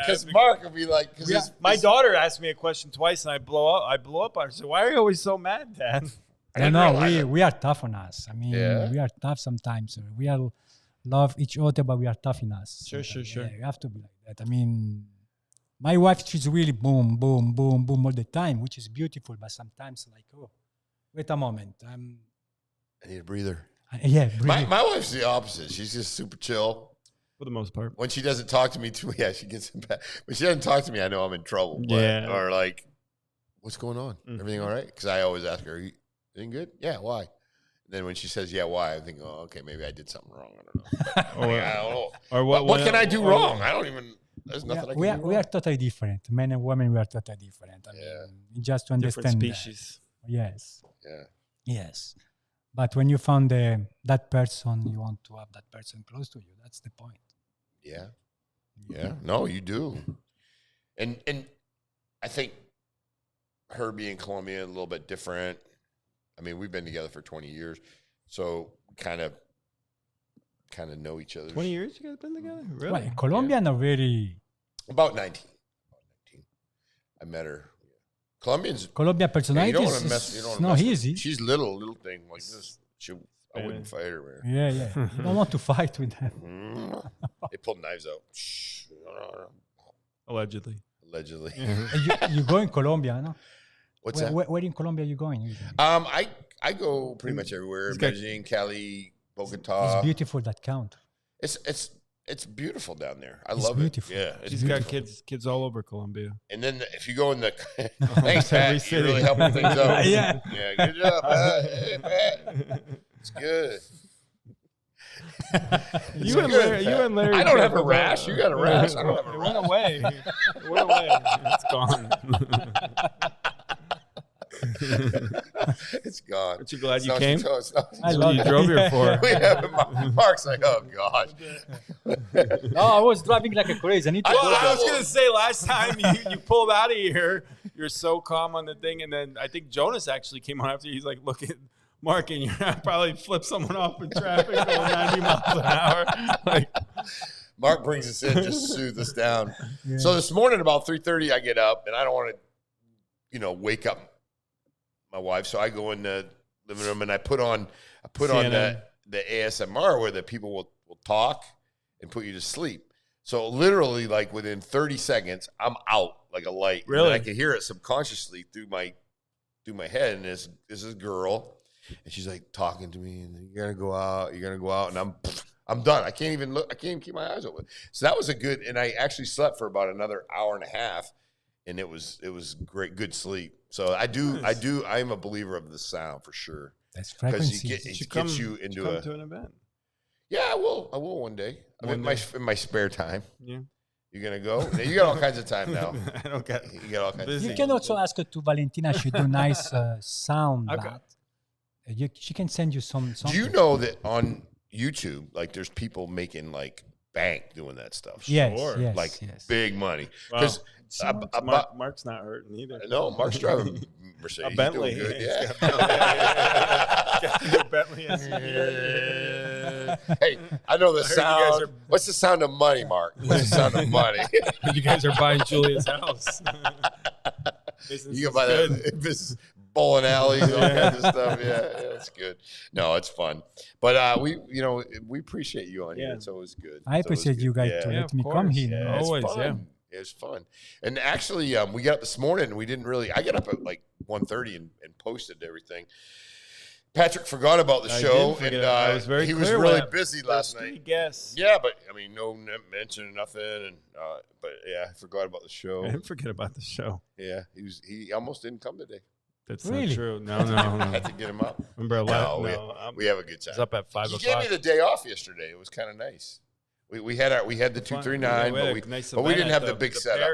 because Mark would be like.
My daughter asked me a question twice and I blow up on her. So why are you always so mad, Dad?
We are tough on us. I mean, we are tough sometimes. We are love each other, but we are tough in us.
Sure.
Yeah, you have to be like that. I mean, my wife, she's really boom, boom, boom, boom all the time, which is beautiful. But sometimes, like, wait a moment,
I need a breather.
Breathe.
My wife's the opposite. She's just super chill
for the most part.
When she doesn't talk to me, she gets bad. When she doesn't talk to me, I know I'm in trouble. Or like, what's going on? Everything all right? Because I always ask her, "Everything good? Yeah. Why?" Then when she says, yeah, why? I think, okay, maybe I did something wrong. I don't know. I don't know.
Or
what can I do wrong? I don't even, there's nothing I can do wrong.
We are totally different. Men and women, we are totally different. I mean, just to understand
different species.
Yes.
Yeah.
Yes. But when you found that person, you want to have that person close to you. That's the point.
Yeah. Yeah. No, you do. And I think her being Colombian, a little bit different. I mean, we've been together for 20 years, so kind of know each other.
20 years you guys been together? Really?
Well, Colombian are very...
About 19. I met her. Colombian
personality
you don't want to mess. You don't
not easy.
She's little thing like this. I wouldn't fight her, man.
Yeah. You don't want to fight with them.
They pull knives out.
Allegedly.
You go in Colombia, no?
What's that?
Where in Colombia are you going?
I go pretty much everywhere. Medellin, Cali, Bogota.
It's beautiful, that count.
It's beautiful down there. I love
beautiful.
It. Yeah,
she's got kids all over Colombia.
And then if you go in the thanks, Pat, you're really helping things out.
Yeah,
good job, Pat. Hey, Pat. It's good.
You and Larry.
I don't have a rash. You got a rash. I don't have a rash.
It went away. It's gone.
It's gone.
Aren't you glad you came?
I love
you drove here for.
Mark's like, oh gosh.
No, I was driving like a crazy. I
was gonna say last time you pulled out of here, you're so calm on the thing, and then I think Jonas actually came on after. He's like, look at Mark, and you probably flip someone off in traffic going 90 miles an hour.
Mark brings us in just to soothe us down. Yeah. So this morning about 3:30, I get up, and I don't want to, wake up my wife, so I go in the living room and I put on the ASMR where the people will talk and put you to sleep. So literally, like within 30 seconds, I'm out like a light.
Really,
and I can hear it subconsciously through my head. And this is a girl, and she's like talking to me, and you're gonna go out, and I'm done. I can't even look. I can't even keep my eyes open. So that was and I actually slept for about another hour and a half, and it was great, good sleep. So I am a believer of the sound for sure.
That's frequency.
It gets you into
to an event.
Yeah, I will one day. In my spare time.
Yeah.
You're gonna go? You got all kinds of time now.
I don't get.
You got all kinds.
You can also ask her to Valentina. She do nice sound. Okay. She can send you some.
Do you know that on YouTube, like, there's people making like bank doing that stuff?
Yes,
sure.
Yes,
like
yes.
big money. Because
Mark's not hurting either.
No, Mark's driving Mercedes.
A Bentley.
He's doing good. Yeah.
Bentley.
Hey, I know the sound. What's the sound of money, Mark? What's the sound of money?
You guys are buying Julia's house.
You can buy that. If it's bowling alleys, all kinds of stuff. Yeah, it's good. No, it's fun. But we appreciate you on here. It's always good.
I appreciate you guys to let me come here.
Yeah,
always,
it's fun. It was fun. And actually, we got up this morning and we didn't really. I got up at like 1:30 and posted everything. Patrick forgot about the show, and
I was very
he
clear
was really busy last night.
Guess.
Yeah, but I mean, no mention, nothing, and but yeah, I forgot about the show.
I didn't forget about the show.
Yeah, he almost didn't come today.
That's
Really?
not true. No.
I had to get him up.
Remember,
we have a good time.
I was up at 5
He
o'clock.
gave me the day off yesterday. It was kind of nice. We had the 239, but we didn't have the big setup.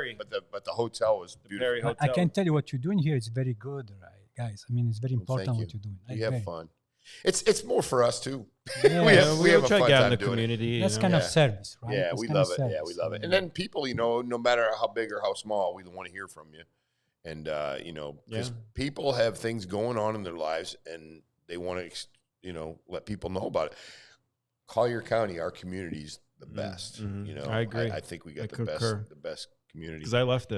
But the hotel was beautiful.
I can tell you what you're doing here is very good, right, guys? I mean, it's very important what you're doing.
We have fun. It's more for us too.
Yeah.
we have a
try
fun
to get out
time
in the
doing
community.
That's kind of service, right?
Yeah,
That's
we
kind
love
of
it.
service.
Yeah, we love it. And then people, no matter how big or how small, we want to hear from you. And because people have things going on in their lives, and they want to, let people know about it. Collier County, our community's the best.
I agree.
I think we got the best community.
Because I left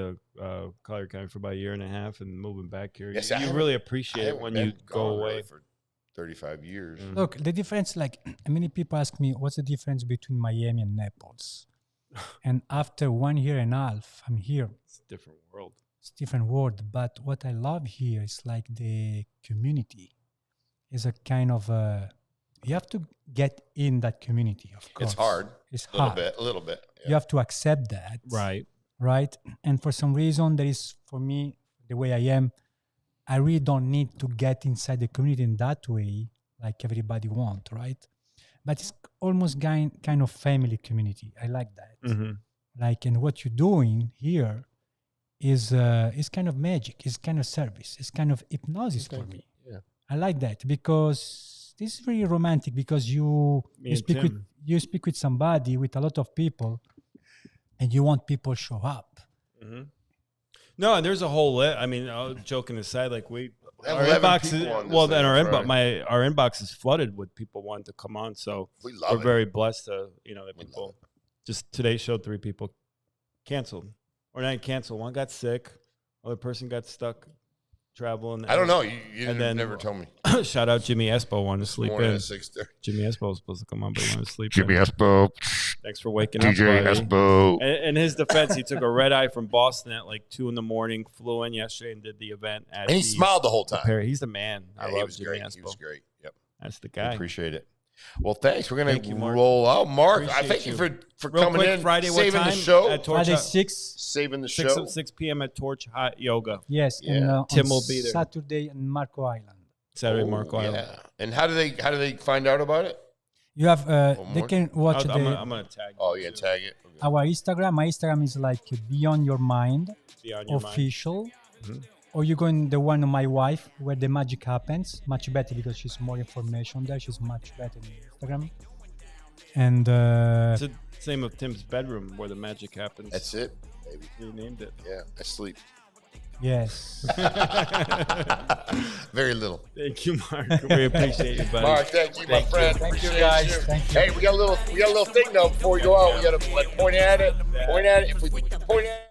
Collier County for about a year and a half, and moving back here,
Yes,
you really appreciate it when you go away
for 35 years.
Look, the difference, like many people ask me, what's the difference between Miami and Naples? And after 1 year and a half, I'm here.
It's a different world.
It's a different world. But what I love here is like the community is a kind of you have to get in that community, of course.
It's hard.
It's hard.
A little bit. Yeah.
You have to accept that.
Right.
And for some reason, there is, for me, the way I am, I really don't need to get inside the community in that way, like everybody wants, right? But it's almost kind of family community. I like that.
Mm-hmm.
Like, and what you're doing here is kind of magic. It's kind of service. It's kind of hypnosis for me.
Yeah.
I like that because this is very romantic because you speak with somebody, with a lot of people, and you want people to show up.
Mm-hmm. No, and there's a whole list. I mean, joking aside, like our inbox is flooded with people wanting to come on. So we're very blessed to, that people. Just today showed 3 people canceled, or not canceled. One got sick, other person got stuck traveling.
I don't know. You never told me.
Shout out Jimmy Espo, wanted to sleep in.
At 6:30.
Jimmy Espo was supposed to come on, but he wanted to sleep.
Jimmy
in.
Espo.
Thanks for waking
DJ
up,
Espo.
In his defense, he took a red eye from Boston at like 2 a.m. Flew in yesterday and did the event.
And he smiled the whole time.
He's the man.
Yeah,
I love Jimmy Espo.
He was great. Yep.
That's the guy.
I appreciate it. Well, thanks. We're going to roll out. Mark, I thank you for coming in.
Friday,
saving
what time?
the show.
At Torch
Friday 6.
Saving the show.
6 p.m. at Torch Hot Yoga.
Yes.
Yeah.
And,
Tim will be there.
Saturday in Marco Island.
Saturday, Marco Island.
Yeah. And how do they find out about it?
You have they can watch
I'm gonna tag.
Oh yeah, tag it. Okay.
Our Instagram. My Instagram is like Beyond Your Mind official.
Mm-hmm.
Or you go in the one of my wife where the magic happens. Much better because she's more information there. She's much better in Instagram. And
it's the same of Tim's bedroom where the magic happens.
That's it, baby.
He named it.
Yeah, I sleep.
yes.
Very little.
Thank you, Mark. We appreciate you, buddy.
Mark, thank you, my friend.
Thank you,
Appreciate
guys.
you.
Thank you.
Hey, we got a little thing though before we go out. We got to point at it. Point at it. If we point at it.